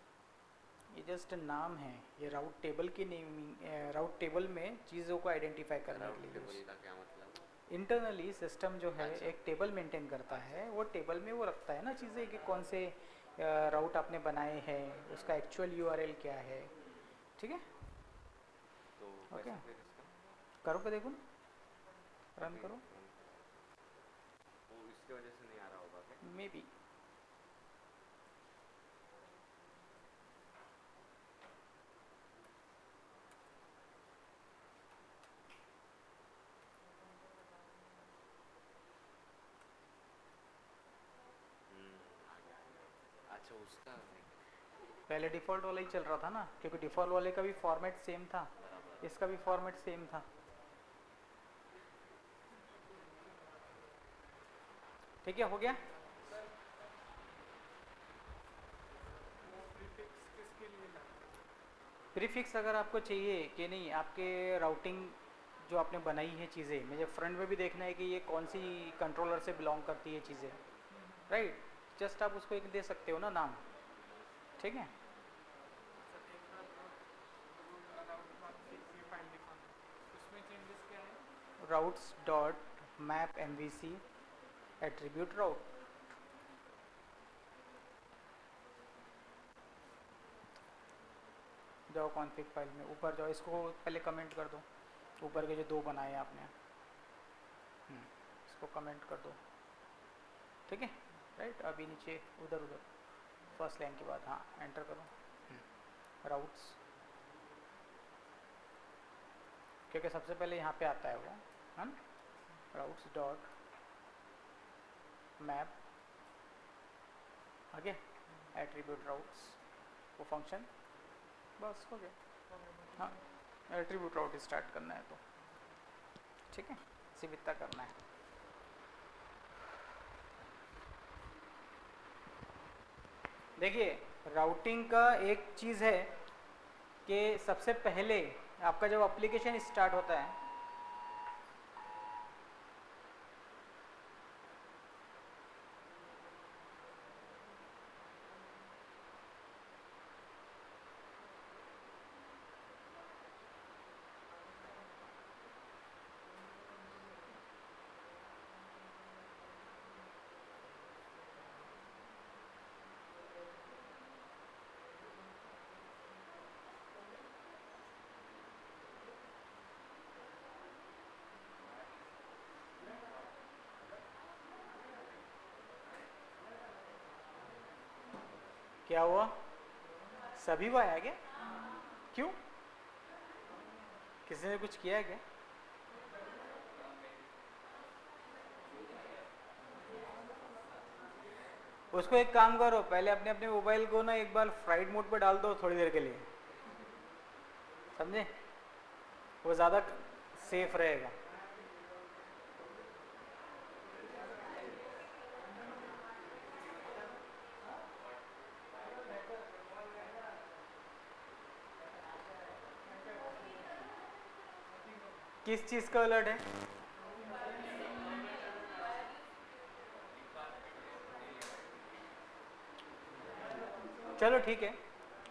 [SPEAKER 1] ये जस्ट नाम है, ये राउट टेबल की नेमिंग, राउट टेबल में चीज़ों को आइडेंटिफाई करने
[SPEAKER 2] राउट
[SPEAKER 1] के लिए
[SPEAKER 2] टेबल
[SPEAKER 1] यूज।
[SPEAKER 2] का क्या मतलब?
[SPEAKER 1] इंटरनली सिस्टम जो है
[SPEAKER 2] अच्छा।
[SPEAKER 1] एक टेबल मेंटेन करता
[SPEAKER 2] अच्छा।
[SPEAKER 1] है, वो टेबल में वो रखता है ना चीज़ें कि कौन से राउट आपने बनाए हैं, उसका एक्चुअल यूआरएल क्या है, ठीक है।
[SPEAKER 2] तो
[SPEAKER 1] ओके,
[SPEAKER 2] कैसे फिर इसका?
[SPEAKER 1] करो पे देखो, रन
[SPEAKER 2] अभी
[SPEAKER 1] करो,
[SPEAKER 2] वो इसके वजह से नहीं आ रहा होगा क्या?
[SPEAKER 1] May be.
[SPEAKER 2] आ गया आ गया। अच्छा उसका है क्या?
[SPEAKER 1] पहले डिफ़ॉल्ट वाला ही चल रहा था ना, क्योंकि डिफ़ॉल्ट वाले का भी फॉर्मेट सेम था,
[SPEAKER 2] बराबर।
[SPEAKER 1] इसका भी फॉर्मेट सेम था, ठीक है, हो गया।
[SPEAKER 3] सर वो प्रीफिक्स किसके लिए लाना है?
[SPEAKER 1] प्रीफिक्स अगर आपको चाहिए कि नहीं, आपके राउटिंग जो आपने बनाई है चीज़ें, मुझे फ्रंट में भी देखना है कि ये कौन सी कंट्रोलर से बिलोंग करती है चीज़ें, राइट। जस्ट आप उसको एक दे सकते हो ना नाम, ठीक है।
[SPEAKER 3] सर एक बार रूट राउट मार्क की फाइल दिखाना, उसमें चेंजेस क्या है?
[SPEAKER 1] Routes dot map M V C attribute route, जाओ कॉन्फ़िग फाइल में, ऊपर जाओ, इसको पहले कमेंट कर दो, ऊपर के जो दो बनाए आपने, इसको कमेंट कर दो, ठीक है, राइट। अभी नीचे उधर उधर फर्स्ट लाइन के बाद, हाँ एंटर करो, राउट्स, क्योंकि सबसे पहले यहाँ पे आता है वो, है ना, राउट्स डॉट मैप, आगे एट्रीब्यूट राउट्स, वो फंक्शन, बस हो गया। हाँ, एट्रीब्यूट राउट स्टार्ट करना है तो, ठीक है, सिर्फ इतना करना है। देखिए, राउटिंग का एक चीज़ है कि सबसे पहले आपका जब एप्लीकेशन स्टार्ट होता है, क्या हुआ, सभी को आया क्या, क्यों, किसी ने कुछ किया है क्या? उसको एक काम करो, पहले अपने अपने मोबाइल को ना एक बार फ्लाइट मोड पर डाल दो थोड़ी देर के लिए, समझे, वो ज़्यादा सेफ रहेगा। किस चीज़ का अलर्ट है? चलो ठीक है,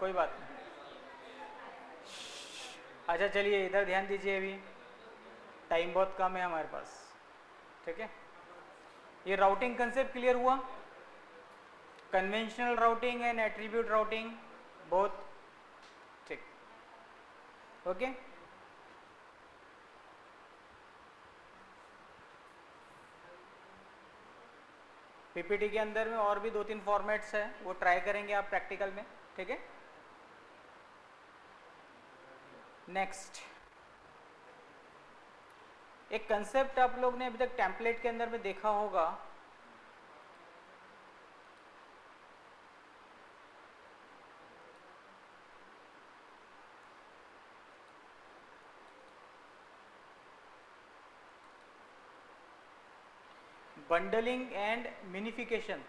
[SPEAKER 1] कोई बात नहीं। अच्छा चलिए इधर ध्यान दीजिए, अभी टाइम बहुत कम है हमारे पास, ठीक है। ये राउटिंग कंसेप्ट क्लियर हुआ, conventional routing and attribute routing both, ठीक, ओके। पीपीटी के अंदर में और भी 2-3 फॉर्मेट्स है, वो ट्राई करेंगे आप प्रैक्टिकल में, ठीक है। नेक्स्ट, एक कंसेप्ट आप लोग ने अभी तक टेम्पलेट के अंदर में देखा होगा, बंडलिंग एंड मिनिफिकेशन,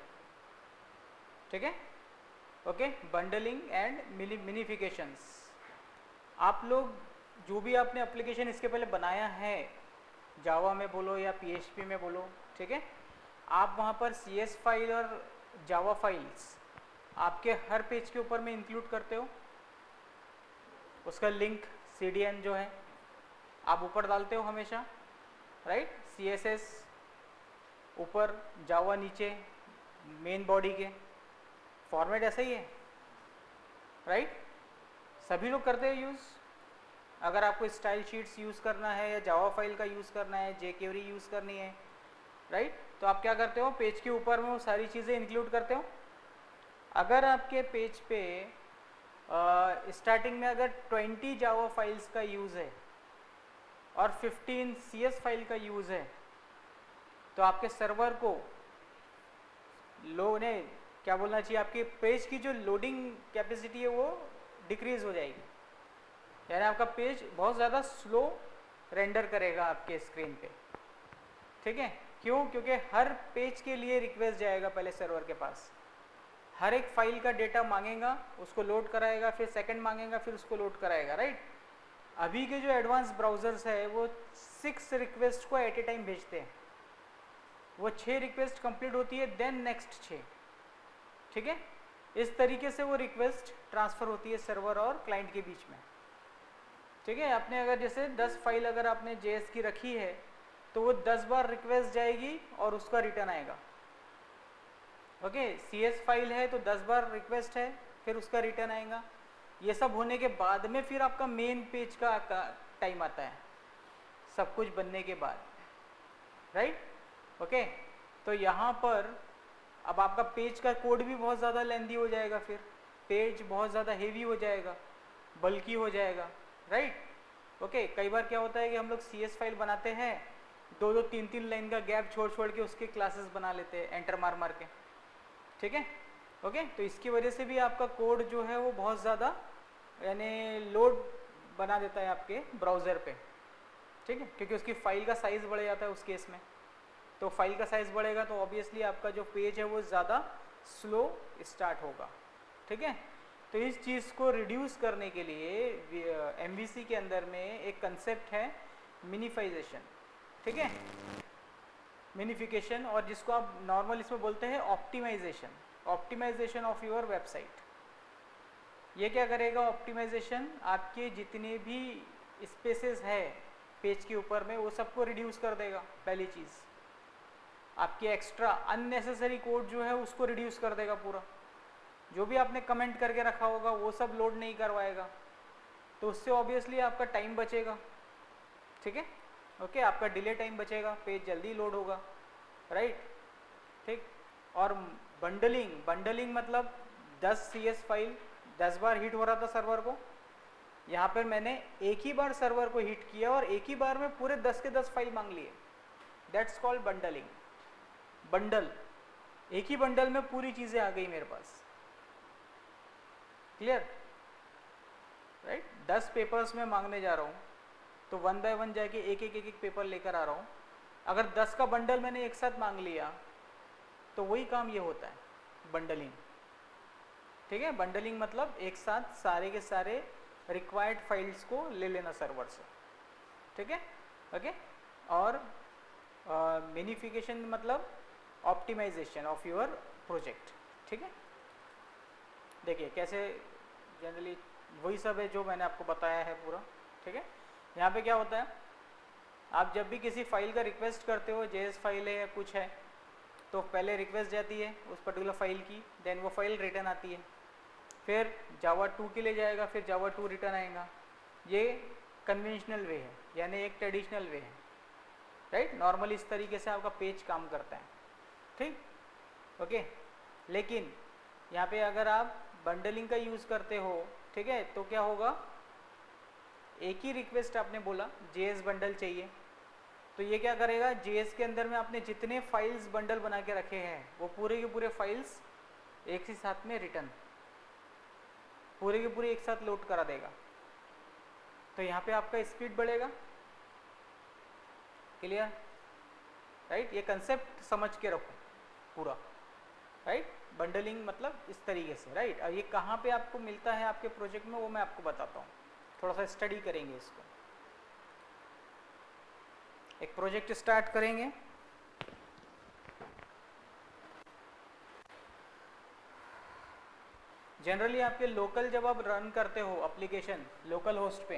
[SPEAKER 1] ठीक है, ओके, बंडलिंग एंड मिनिफिकेशंस। आप लोग जो भी आपने एप्लीकेशन इसके पहले बनाया है, जावा में बोलो या पीएचपी में बोलो, ठीक है, आप वहाँ पर सीएस फाइल और जावा फाइल्स आपके हर पेज के ऊपर में इंक्लूड करते हो, उसका लिंक CDN जो है आप ऊपर डालते हो हमेशा, राइट। CSS ऊपर, जावा नीचे, मेन बॉडी के फॉर्मेट ऐसा ही है, राइट। सभी लोग करते हैं यूज़। अगर आपको स्टाइल शीट्स यूज़ करना है या जावा फाइल का यूज़ करना है, jQuery यूज़ करनी है, राइट, तो आप क्या करते हो, पेज के ऊपर में वो सारी चीज़ें इंक्लूड करते हो। अगर आपके पेज पे स्टार्टिंग में अगर 20 जावा फाइल्स का यूज़ है और 15 CS फाइल का यूज़ है, तो आपके सर्वर को ने क्या बोलना चाहिए, आपके पेज की जो लोडिंग कैपेसिटी है वो डिक्रीज हो जाएगी, यानी आपका पेज बहुत ज़्यादा स्लो रेंडर करेगा आपके स्क्रीन पे, ठीक है। क्यों? क्योंकि हर पेज के लिए रिक्वेस्ट जाएगा पहले सर्वर के पास, हर एक फाइल का डेटा मांगेगा, उसको लोड कराएगा, फिर सेकंड मांगेगा, फिर उसको लोड कराएगा, राइट। अभी के जो एडवांस ब्राउज़र्स है वो 6 रिक्वेस्ट को एट ए टाइम भेजते हैं, वो 6 रिक्वेस्ट कंप्लीट होती है, देन नेक्स्ट 6, ठीक है। इस तरीके से वो रिक्वेस्ट ट्रांसफ़र होती है सर्वर और क्लाइंट के बीच में, ठीक है। आपने अगर जैसे 10 फाइल अगर आपने JS की रखी है तो वो 10 बार रिक्वेस्ट जाएगी और उसका रिटर्न आएगा, ओके। CS फाइल है तो 10 बार रिक्वेस्ट है, फिर उसका रिटर्न आएगा। ये सब होने के बाद में फिर आपका मेन पेज का टाइम आता है, सब कुछ बनने के बाद, राइट, ओके। तो यहाँ पर अब आपका पेज का कोड भी बहुत ज़्यादा लेंदी हो जाएगा, फिर पेज बहुत ज़्यादा हेवी हो जाएगा, बल्कि हो जाएगा, राइट, ओके। कई बार क्या होता है कि हम लोग CS फाइल बनाते हैं, 2-2, 3-3 लाइन का गैप छोड़ छोड़ के उसके क्लासेस बना लेते हैं, एंटर मार मार के, ठीक है, ओके। तो इसकी वजह से भी आपका कोड जो है वो बहुत ज़्यादा यानी लोड बना देता है आपके ब्राउज़र पे, ठीक है, क्योंकि उसकी फ़ाइल का साइज़ बढ़ जाता है उस केस में। तो फाइल का साइज़ बढ़ेगा तो ऑब्वियसली आपका जो पेज है वो ज़्यादा स्लो स्टार्ट होगा, ठीक है। तो इस चीज़ को रिड्यूस करने के लिए MVC के अंदर में एक कंसेप्ट है मिनिफाइजेशन, ठीक है, मिनिफिकेशन, और जिसको आप नॉर्मल इसमें बोलते हैं optimisation, optimisation of your website. ये क्या करेगा ऑप्टिमाइजेशन, आपके जितने भी स्पेसेस है पेज के ऊपर में वो सबको रिड्यूस कर देगा। पहली चीज़, आपकी एक्स्ट्रा अननेसेसरी कोड जो है उसको रिड्यूस कर देगा पूरा, जो भी आपने कमेंट करके रखा होगा वो सब लोड नहीं करवाएगा, तो उससे ऑब्वियसली आपका टाइम बचेगा, ठीक है, ओके। आपका डिले टाइम बचेगा, पेज जल्दी लोड होगा, राइट, ठीक। और बंडलिंग मतलब 10 CS फाइल 10 बार हिट हो रहा था सर्वर को, यहाँ पर मैंने एक ही बार सर्वर को हिट किया और एक ही बार में पूरे 10 के 10 फाइल मांग लिए, दैट्स कॉल्ड बंडलिंग। बंडल, एक ही बंडल में पूरी चीज़ें आ गई मेरे पास, क्लियर, राइट। 10 पेपर्स में मांगने जा रहा हूँ तो 1 बाय 1 जाके एक पेपर लेकर आ रहा हूँ। अगर 10 का बंडल मैंने एक साथ मांग लिया तो वही काम ये होता है, बंडलिंग, ठीक है। बंडलिंग मतलब एक साथ सारे के सारे रिक्वायर्ड फाइल्स को ले लेना सर्वर से, ठीक है, ओके। और मिनिफिकेशन मतलब ऑप्टिमाइजेशन ऑफ योर प्रोजेक्ट, ठीक है। देखिए कैसे जनरली वही सब है जो मैंने आपको बताया है पूरा, ठीक है। यहाँ पे क्या होता है, आप जब भी किसी फाइल का रिक्वेस्ट करते हो, JS फाइल है या कुछ है, तो पहले रिक्वेस्ट जाती है उस पर्टिकुलर फाइल की, देन वो फाइल रिटर्न आती है, फिर जावा 2 के लिए जाएगा, फिर जावा 2 रिटर्न आएगा। ये कन्वेंशनल वे है, यानी एक ट्रेडिशनल वे है, राइट। नॉर्मली इस तरीके से आपका पेज काम करता है, ठीक, ओके। लेकिन यहाँ पे अगर आप बंडलिंग का यूज़ करते हो, ठीक है, तो क्या होगा, एक ही रिक्वेस्ट आपने बोला JS बंडल चाहिए, तो ये क्या करेगा, JS के अंदर में आपने जितने फाइल्स बंडल बना के रखे हैं वो पूरे के पूरे फाइल्स एक ही साथ में रिटर्न, पूरे के पूरे एक साथ लोड करा देगा। तो यहाँ पे आपका स्पीड बढ़ेगा, क्लियर, राइट। ये कंसेप्ट समझ के रखो पूरा, राइट। बंडलिंग मतलब इस तरीके से, राइट। और ये कहाँ पे आपको मिलता है आपके प्रोजेक्ट में वो मैं आपको बताता हूँ, थोड़ा सा स्टडी करेंगे इसको। एक प्रोजेक्ट स्टार्ट करेंगे, जनरली आपके लोकल जब आप रन करते हो एप्लीकेशन लोकल होस्ट पे,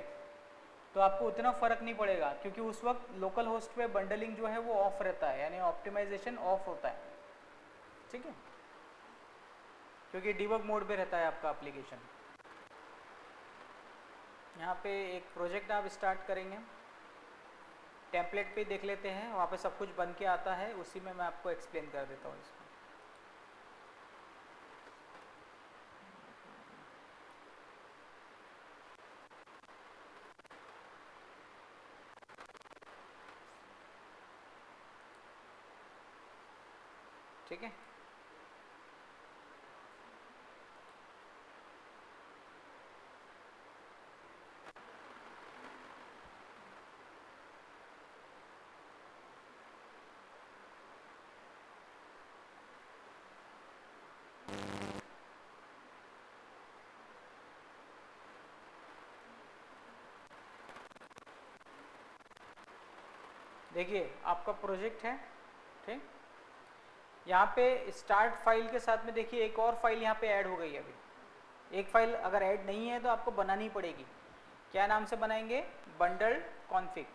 [SPEAKER 1] तो आपको उतना फ़र्क नहीं पड़ेगा, क्योंकि उस वक्त लोकल होस्ट पे बंडलिंग जो है वो ऑफ रहता है, यानी ऑप्टिमाइजेशन ऑफ होता है, ठीक है, क्योंकि डिबग मोड पे रहता है आपका एप्लीकेशन। यहाँ पे एक प्रोजेक्ट आप स्टार्ट करेंगे, टेम्पलेट पे देख लेते हैं, वहाँ पे सब कुछ बन के आता है, उसी में मैं आपको एक्सप्लेन कर देता हूँ इसको। ठीक है, देखिए आपका प्रोजेक्ट है, ठीक, यहाँ पे स्टार्ट फाइल के साथ में देखिए एक और फाइल यहाँ पे ऐड हो गई है अभी। एक फाइल अगर ऐड नहीं है तो आपको बनानी पड़ेगी। क्या नाम से बनाएंगे? बंडल कॉन्फ़िग,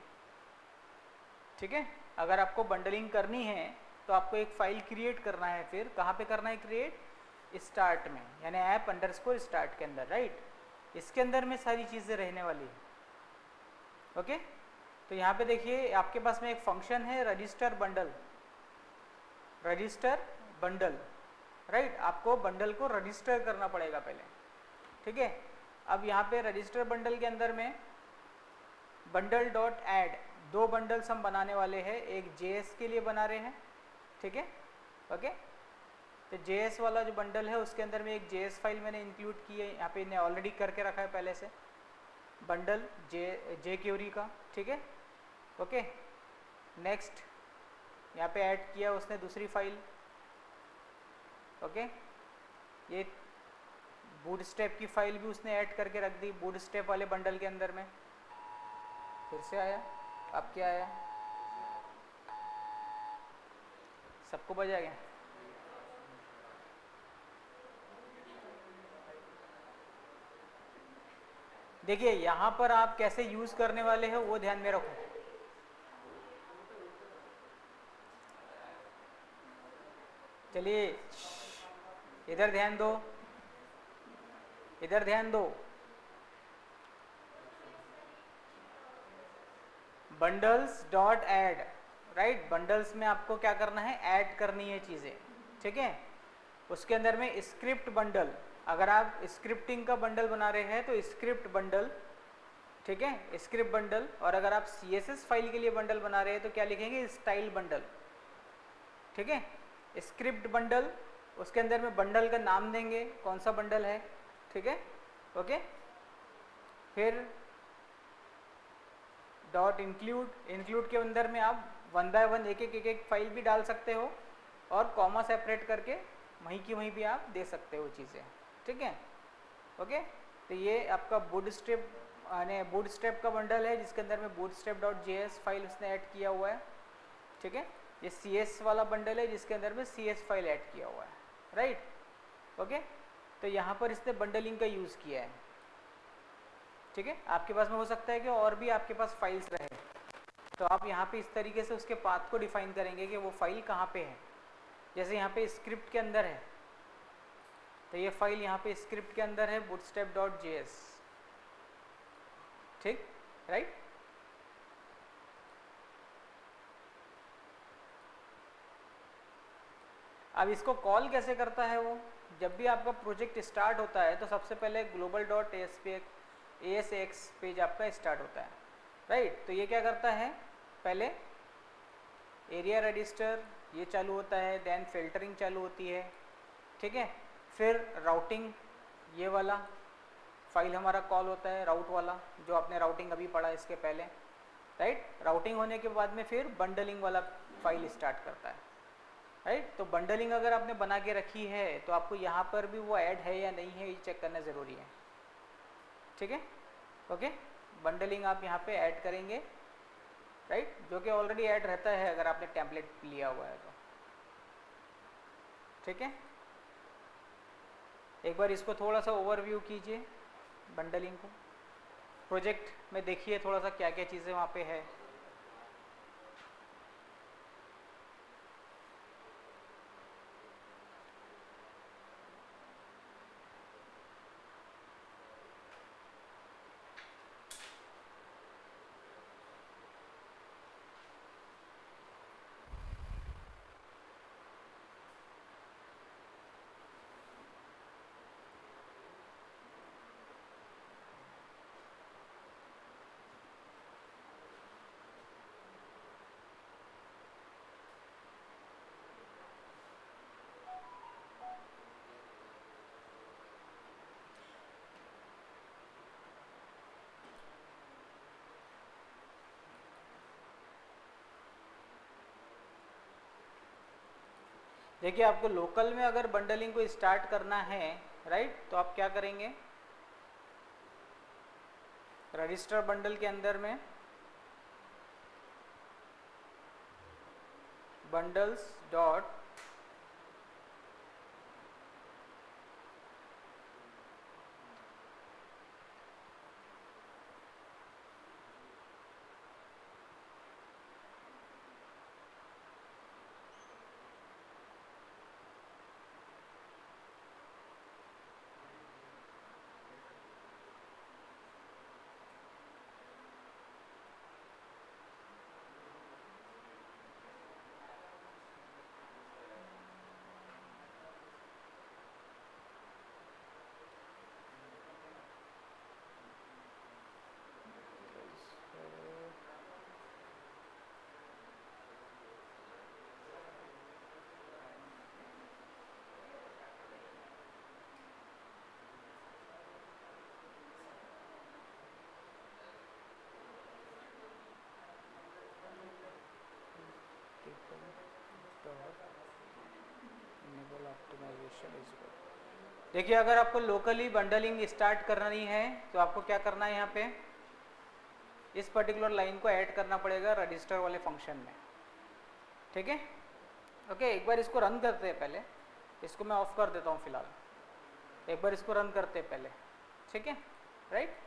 [SPEAKER 1] ठीक है। अगर आपको बंडलिंग करनी है तो आपको एक फ़ाइल क्रिएट करना है। फिर कहाँ पे करना है क्रिएट? स्टार्ट में, यानी ऐप अंडरस्कोर स्टार्ट के अंदर, राइट। इसके अंदर में सारी चीज़ें रहने वाली है। ओके, तो यहाँ पे देखिए आपके पास में एक फंक्शन है register bundle, register bundle, right. आपको बंडल को रजिस्टर करना पड़ेगा पहले, ठीक है। अब यहाँ पे रजिस्टर बंडल के अंदर में बंडल डॉट ऐड, दो बंडल्स हम बनाने वाले हैं, एक जेएस के लिए बना रहे हैं, ठीक है। ओके, तो जेएस वाला जो बंडल है उसके अंदर में एक जेएस फाइल मैंने इंक्लूड की है, यहाँ पे इन्हें ऑलरेडी करके रखा है पहले से, बंडल जे क्यूरी का, ठीक है। ओके, नेक्स्ट यहाँ पे ऐड किया उसने दूसरी फाइल। ओके, ये बूटस्ट्रैप की फाइल भी उसने ऐड करके रख दी बूटस्ट्रैप वाले बंडल के अंदर में। फिर से आया, अब क्या आया? सबको बजा गया? देखिए यहाँ पर आप कैसे यूज करने वाले हो वो ध्यान में रखो। चलिए इधर ध्यान दो, इधर ध्यान दो। Bundles dot add, right. Bundles में आपको क्या करना है? ऐड करनी है चीज़ें, ठीक है। उसके अंदर में स्क्रिप्ट बंडल, अगर आप स्क्रिप्टिंग का बंडल बना रहे हैं तो स्क्रिप्ट बंडल, ठीक है, स्क्रिप्ट बंडल। और अगर आप सीएसएस फाइल के लिए बंडल बना रहे हैं तो क्या लिखेंगे? स्टाइल बंडल, ठीक है। स्क्रिप्ट बंडल, उसके अंदर में बंडल का नाम देंगे, कौन सा बंडल है, ठीक है। ओके, फिर डॉट इंक्लूड, इंक्लूड के अंदर में आप वन बाय वन एक एक फाइल भी डाल सकते हो और कॉमा सेपरेट करके वहीं की वहीं भी आप दे सकते हो चीज़ें, ठीक है। ओके, तो ये आपका बूटस्ट्रैप यानी बूटस्ट्रैप का बंडल है जिसके अंदर में बूटस्ट्रैप डॉट जेएस फाइल उसने ऐड किया हुआ है, ठीक है। ये सीएस वाला बंडल है जिसके अंदर में सीएस फाइल ऐड किया हुआ है, राइट। ओके, तो यहाँ पर इसने बंडलिंग का यूज़ किया है, ठीक है। आपके पास में हो सकता है कि और भी आपके पास फाइल्स रहे, तो आप यहाँ पे इस तरीके से उसके पाथ को डिफाइन करेंगे कि वो फाइल कहाँ पे है। जैसे यहाँ पे स्क्रिप्ट के अंदर है तो ये फाइल यहाँ पे स्क्रिप्ट के अंदर है बूटस्ट्रैप डॉट जेएस, ठीक, राइट। अब इसको कॉल कैसे करता है वो? जब भी आपका प्रोजेक्ट स्टार्ट होता है तो सबसे पहले ग्लोबल डॉट ASX पेज आपका स्टार्ट होता है, राइट। तो ये क्या करता है? पहले एरिया रजिस्टर ये चालू होता है, देन फिल्टरिंग चालू होती है, ठीक है। फिर राउटिंग, ये वाला फाइल हमारा कॉल होता है, राउट वाला, जो आपने राउटिंग अभी पढ़ा इसके पहले, राइट। राउटिंग होने के बाद में फिर बंडलिंग वाला फाइल स्टार्ट करता है, राइट। तो बंडलिंग अगर आपने बना के रखी है तो आपको यहाँ पर भी वो ऐड है या नहीं है ये चेक करना ज़रूरी है, ठीक है। ओके, बंडलिंग आप यहाँ पे ऐड करेंगे, राइट, जो कि ऑलरेडी ऐड रहता है अगर आपने टेम्पलेट लिया हुआ है तो, ठीक है। एक बार इसको थोड़ा सा ओवरव्यू कीजिए बंडलिंग को, प्रोजेक्ट में देखिए थोड़ा सा क्या क्या चीज़ें वहाँ पे है। देखिए आपको लोकल में अगर बंडलिंग को स्टार्ट करना है, राइट, तो आप क्या करेंगे, रजिस्टर बंडल के अंदर में bundles dot enable optimization is good। देखिए अगर आपको लोकली बंडलिंग स्टार्ट करनी है तो आपको क्या करना है, यहाँ पे इस पर्टिकुलर लाइन को ऐड करना पड़ेगा रजिस्टर वाले फंक्शन में, ठीक है। ओके, एक बार इसको रन करते हैं पहले, इसको मैं ऑफ कर देता हूँ फिलहाल, एक बार इसको रन करते हैं पहले, ठीक है, राइट।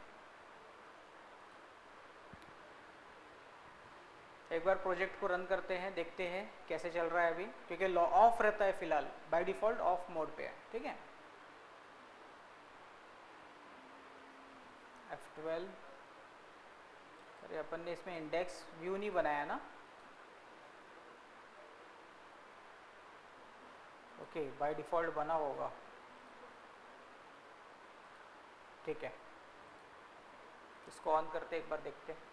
[SPEAKER 1] एक बार प्रोजेक्ट को रन करते हैं, देखते हैं कैसे चल रहा है अभी, क्योंकि लॉ ऑफ रहता है फिलहाल, बाय डिफॉल्ट ऑफ मोड पे है, ठीक है। F12, अरे अपन ने इसमें इंडेक्स व्यू नहीं बनाया ना, ओके, बाय डिफॉल्ट बना होगा, ठीक है। इसको ऑन करते एक बार देखते हैं।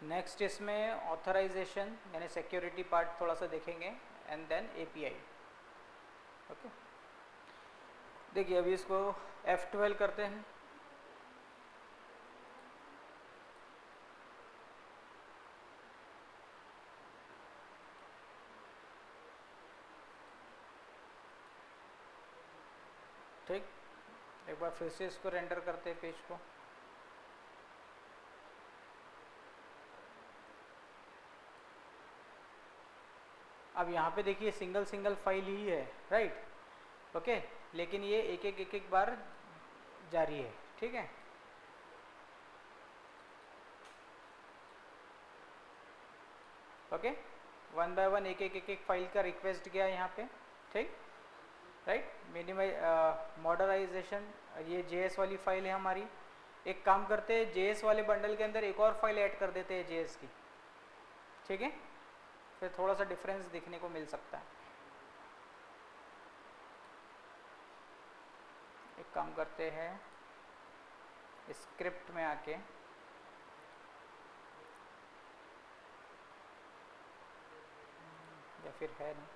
[SPEAKER 1] नेक्स्ट इसमें ऑथराइजेशन यानी सिक्योरिटी पार्ट थोड़ा सा देखेंगे एंड देन एपीआई, ओके। देखिए अभी इसको F12 करते हैं, ठीक। एक बार फिर से इसको रेंडर करते हैं पेज को, अब यहाँ पे देखिए सिंगल सिंगल फाइल ही है, राइट, ओके, लेकिन ये एक एक बार जारी है, ठीक है। ओके, वन बाय वन एक एक फाइल का रिक्वेस्ट गया यहाँ पे, ठीक, राइट। मिनिमाइज मॉडराइजेशन, ये जेएस वाली फाइल है हमारी। एक काम करते हैं, जेएस वाले बंडल के अंदर एक और फाइल ऐड कर देते हैं जेएस की, ठीक है, फिर थोड़ा सा डिफरेंस देखने को मिल सकता है। एक काम करते हैं, स्क्रिप्ट में आके या फिर है ना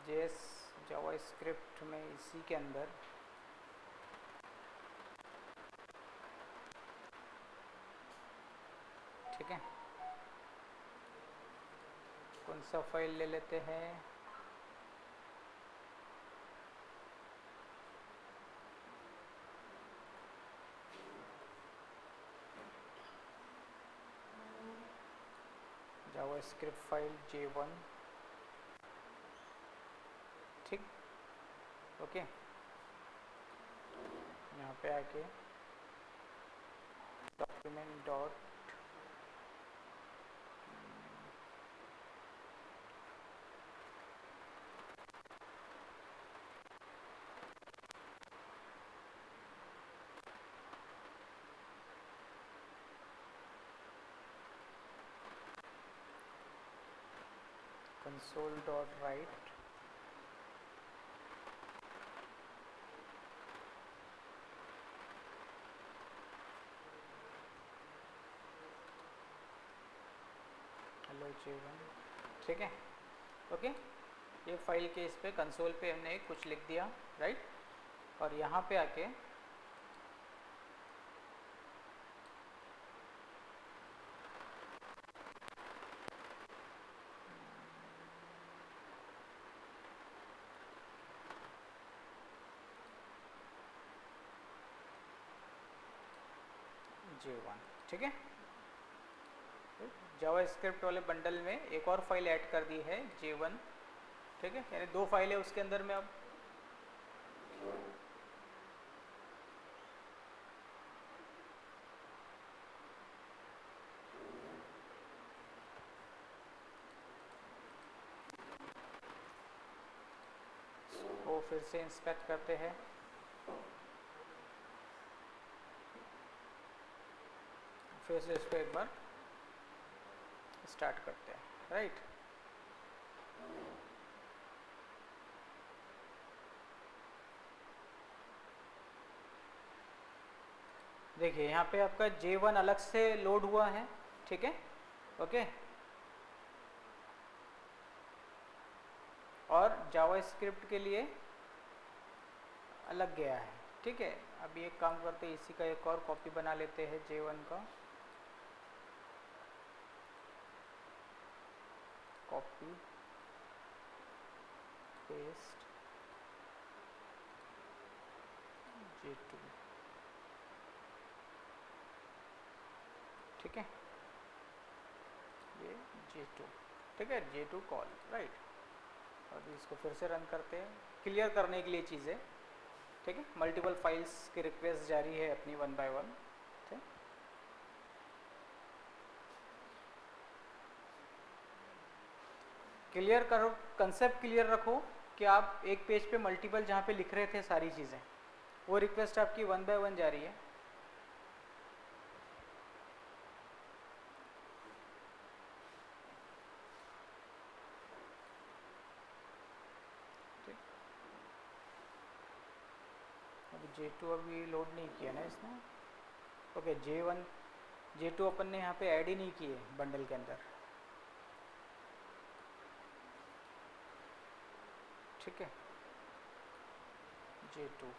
[SPEAKER 1] जेएस जावा स्क्रिप्ट में, इसी के अंदर ठीक है, कौन सा फाइल ले लेते हैं, जावास्क्रिप्ट फाइल J1, ठीक, ओके। यहाँ पे आके document dot console dot right hello J1, ठीक है, ओके। ये फाइल के इस पे कंसोल पे हमने कुछ लिख दिया, राइट। और यहाँ पे आके J1, ठीक है। जावास्क्रिप्ट वाले बंडल में एक और फाइल ऐड कर दी है J1, ठीक है, यानी 2 फाइल है उसके अंदर में। अब वो फिर से इंस्पेक्ट करते हैं, फिर से इसको एक बार स्टार्ट करते हैं, राइट। देखिए यहाँ पे आपका J1 अलग से लोड हुआ है, ठीक है, ओके। और जावास्क्रिप्ट के लिए अलग गया है, ठीक है। अभी एक काम करते हैं, इसी का एक और कॉपी बना लेते हैं J1 का, कॉपी पेस्ट J2, ठीक है, ये J2, ठीक है, J2 कॉल, राइट। और इसको फिर से रन करते हैं क्लियर करने के लिए चीज़ें, ठीक है। मल्टीपल फाइल्स की रिक्वेस्ट जारी है अपनी 1 बाय 1, ठीक। क्लियर करो, कंसेप्ट क्लियर रखो कि आप एक पेज पे मल्टीपल जहाँ पे लिख रहे थे सारी चीज़ें, वो रिक्वेस्ट आपकी 1 बाय 1 जारी है। J2 अभी लोड नहीं किया ना इसने, ओके। J2 अपन ने यहाँ पे ऐड ही नहीं किए बंडल के अंदर, ठीक है। J2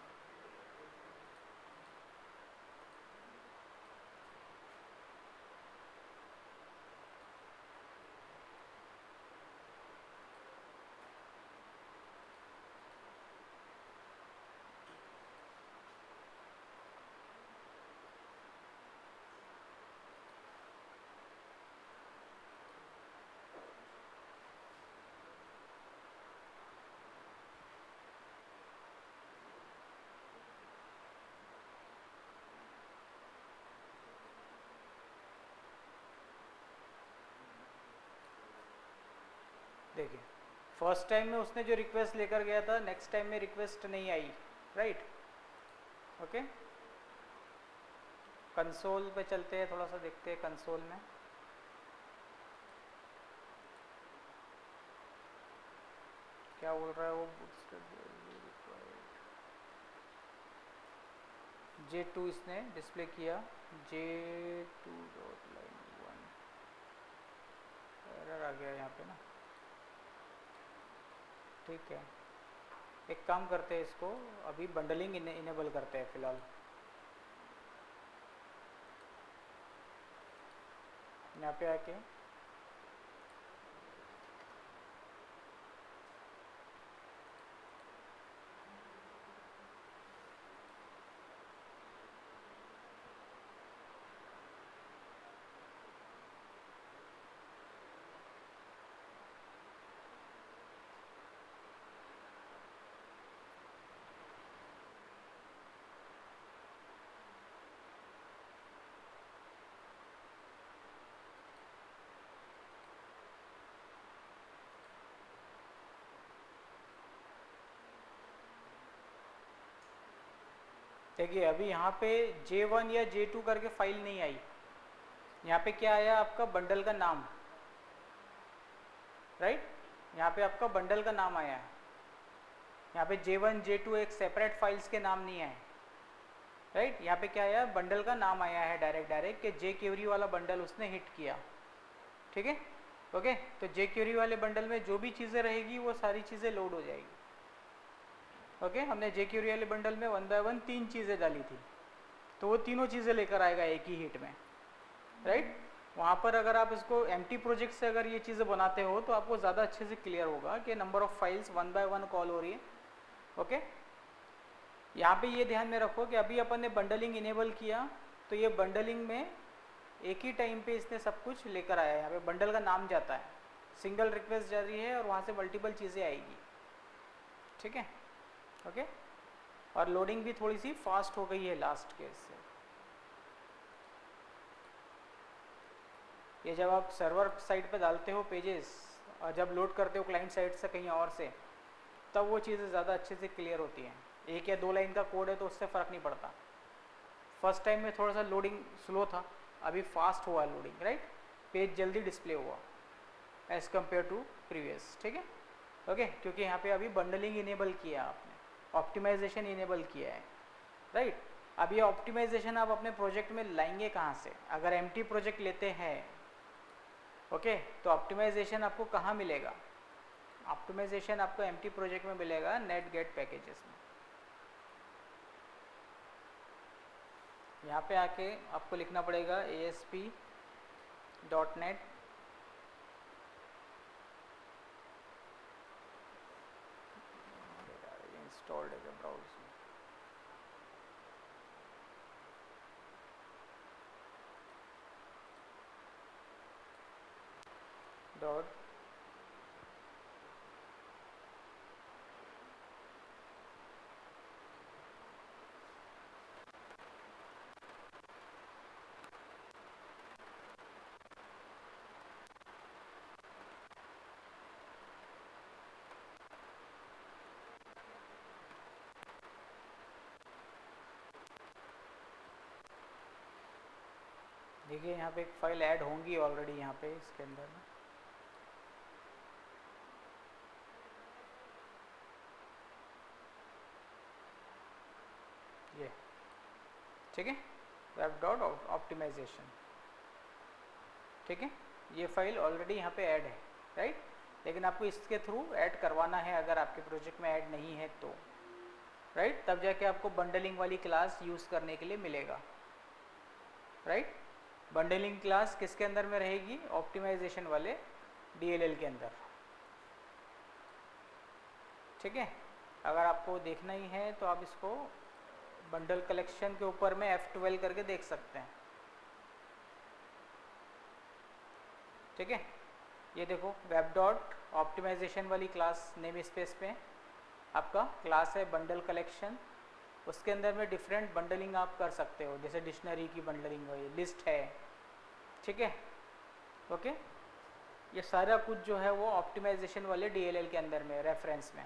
[SPEAKER 1] देखिए फर्स्ट टाइम में उसने जो रिक्वेस्ट लेकर गया था, नेक्स्ट टाइम में रिक्वेस्ट नहीं आई, राइट, ओके। कंसोल पे चलते हैं, थोड़ा सा देखते हैं कंसोल में। क्या बोल रहा है वो, J2 इसने डिस्प्ले किया, J2 डॉट लाइन 1, एरर आ गया यहाँ पे ना, ठीक है। एक काम करते हैं, इसको अभी बंडलिंग इनेबल करते हैं फिलहाल। यहाँ पे आके देखिए अभी यहाँ पे J1 या J2 करके फाइल नहीं आई, यहाँ पे क्या आया आपका बंडल का नाम, राइट, यहाँ पे आपका बंडल का नाम आया है। यहाँ पे J1 J2 एक सेपरेट फाइल्स के नाम नहीं आए, राइट। यहाँ पे क्या आया, बंडल का नाम आया है डायरेक्ट कि जे क्यूरी वाला बंडल उसने हिट किया, ठीक है, ओके। तो जे क्यूरी वाले बंडल में जो भी चीज़ें रहेगी वो सारी चीज़ें लोड हो जाएगी, ओके। हमने जे क्यूरी वाले बंडल में 1 बाय 1 3 चीज़ें डाली थी, तो वो तीनों चीज़ें लेकर आएगा एक ही हिट में, राइट। वहाँ पर अगर आप इसको एम्प्टी प्रोजेक्ट से अगर ये चीज़ें बनाते हो तो आपको ज़्यादा अच्छे से क्लियर होगा कि number of files 1 by 1 call हो रही है, ओके। यहाँ पे ये ध्यान में रखो कि अभी अपन ने बंडलिंग इनेबल किया तो ये बंडलिंग में एक ही टाइम पे इसने सब कुछ लेकर आया है। यहाँ पे बंडल का नाम जाता है, सिंगल रिक्वेस्ट जा रही है और वहाँ से मल्टीपल चीज़ें आएगी, ठीक है, ओके। और लोडिंग भी थोड़ी सी फास्ट हो गई है लास्ट केस से। ये जब आप सर्वर साइड पे डालते हो पेजेस और जब लोड करते हो क्लाइंट साइड से कहीं और से, तब वो चीज़ें ज़्यादा अच्छे से क्लियर होती हैं। 1 या 2 लाइन का कोड है तो उससे फ़र्क नहीं पड़ता। फर्स्ट टाइम में थोड़ा सा लोडिंग स्लो था, अभी फास्ट हुआ लोडिंग, राइट, पेज जल्दी डिस्प्ले हुआ एज़ कम्पेयर टू प्रीवियस, ठीक है, ओके। क्योंकि यहाँ पे अभी बंडलिंग इनेबल किया आपने, ऑप्टिमाइजेशन इनेबल किया है, राइट। अब ये ऑप्टिमाइजेशन आप अपने प्रोजेक्ट में लाएंगे कहाँ से? अगर एम्प्टी प्रोजेक्ट लेते हैं, ओके, तो ऑप्टिमाइजेशन आपको कहाँ मिलेगा? ऑप्टिमाइजेशन आपको एम्प्टी प्रोजेक्ट में मिलेगा नेट गेट पैकेजेस में। यहाँ पे आके आपको लिखना पड़ेगा ASP.NET इंस्टॉल्ड है ब्राउज़र डॉट देखिए यहाँ पे एक फाइल ऐड होंगी ऑलरेडी यहाँ पे इसके अंदर में, ये ठीक है, वेब डॉट ऑप्टिमाइजेशन, ठीक है, ये फाइल ऑलरेडी यहाँ पे ऐड है, राइट। लेकिन आपको इसके थ्रू ऐड करवाना है अगर आपके प्रोजेक्ट में ऐड नहीं है तो, राइट, तब जाके आपको बंडलिंग वाली क्लास यूज़ करने के लिए मिलेगा, राइट। बंडलिंग क्लास किसके अंदर में रहेगी? ऑप्टिमाइजेशन वाले DLL के अंदर, ठीक है। अगर आपको देखना ही है तो आप इसको बंडल कलेक्शन के ऊपर में F12 करके देख सकते हैं, ठीक है। ये देखो वेब डॉट ऑप्टिमाइजेशन वाली क्लास नेम स्पेस पे आपका क्लास है बंडल कलेक्शन, उसके अंदर में डिफरेंट बंडलिंग आप कर सकते हो, जैसे डिक्शनरी की बंडलिंग है, लिस्ट है, ठीक है, ओके। ये सारा कुछ जो है वो ऑप्टिमाइजेशन वाले DLL के अंदर में रेफरेंस में।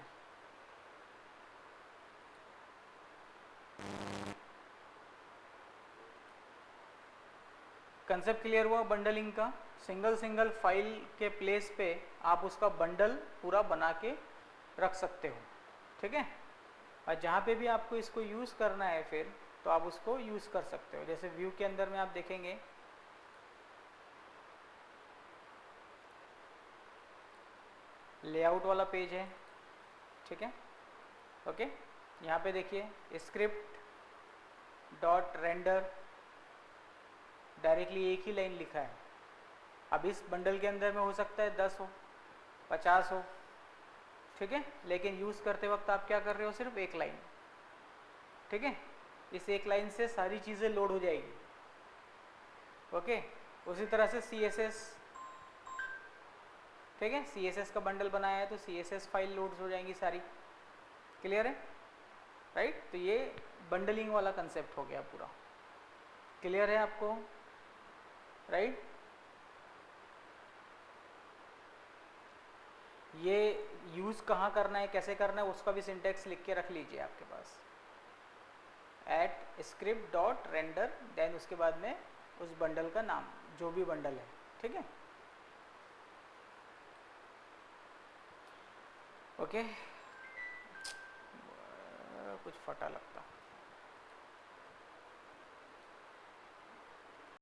[SPEAKER 1] कंसेप्ट क्लियर हुआ बंडलिंग का? सिंगल फाइल के प्लेस पे आप उसका बंडल पूरा बना के रख सकते हो, ठीक है। और जहाँ पे भी आपको इसको यूज़ करना है फिर तो आप उसको यूज़ कर सकते हो। जैसे व्यू के अंदर में आप देखेंगे लेआउट वाला पेज है, ठीक है, ओके। यहाँ पे देखिए स्क्रिप्ट डॉट रेंडर, डायरेक्टली एक ही लाइन लिखा है। अब इस बंडल के अंदर में हो सकता है 10 हो, 50 हो, ठीक है, लेकिन यूज़ करते वक्त आप क्या कर रहे हो? सिर्फ एक लाइन, ठीक है। इस एक लाइन से सारी चीज़ें लोड हो जाएगी, ओके। उसी तरह से CSS, ठीक है, CSS का बंडल बनाया है तो CSS फाइल लोड्स हो जाएंगी सारी, क्लियर है, राइट। तो ये बंडलिंग वाला कंसेप्ट हो गया पूरा, क्लियर है आपको, राइट। ये यूज़ कहाँ करना है, कैसे करना है, उसका भी सिंटेक्स लिख के रख लीजिए आपके पास। At script dot render, then उसके बाद में उस बंडल का नाम, जो भी बंडल है, ठीक है। ओके, कुछ फटा लगता।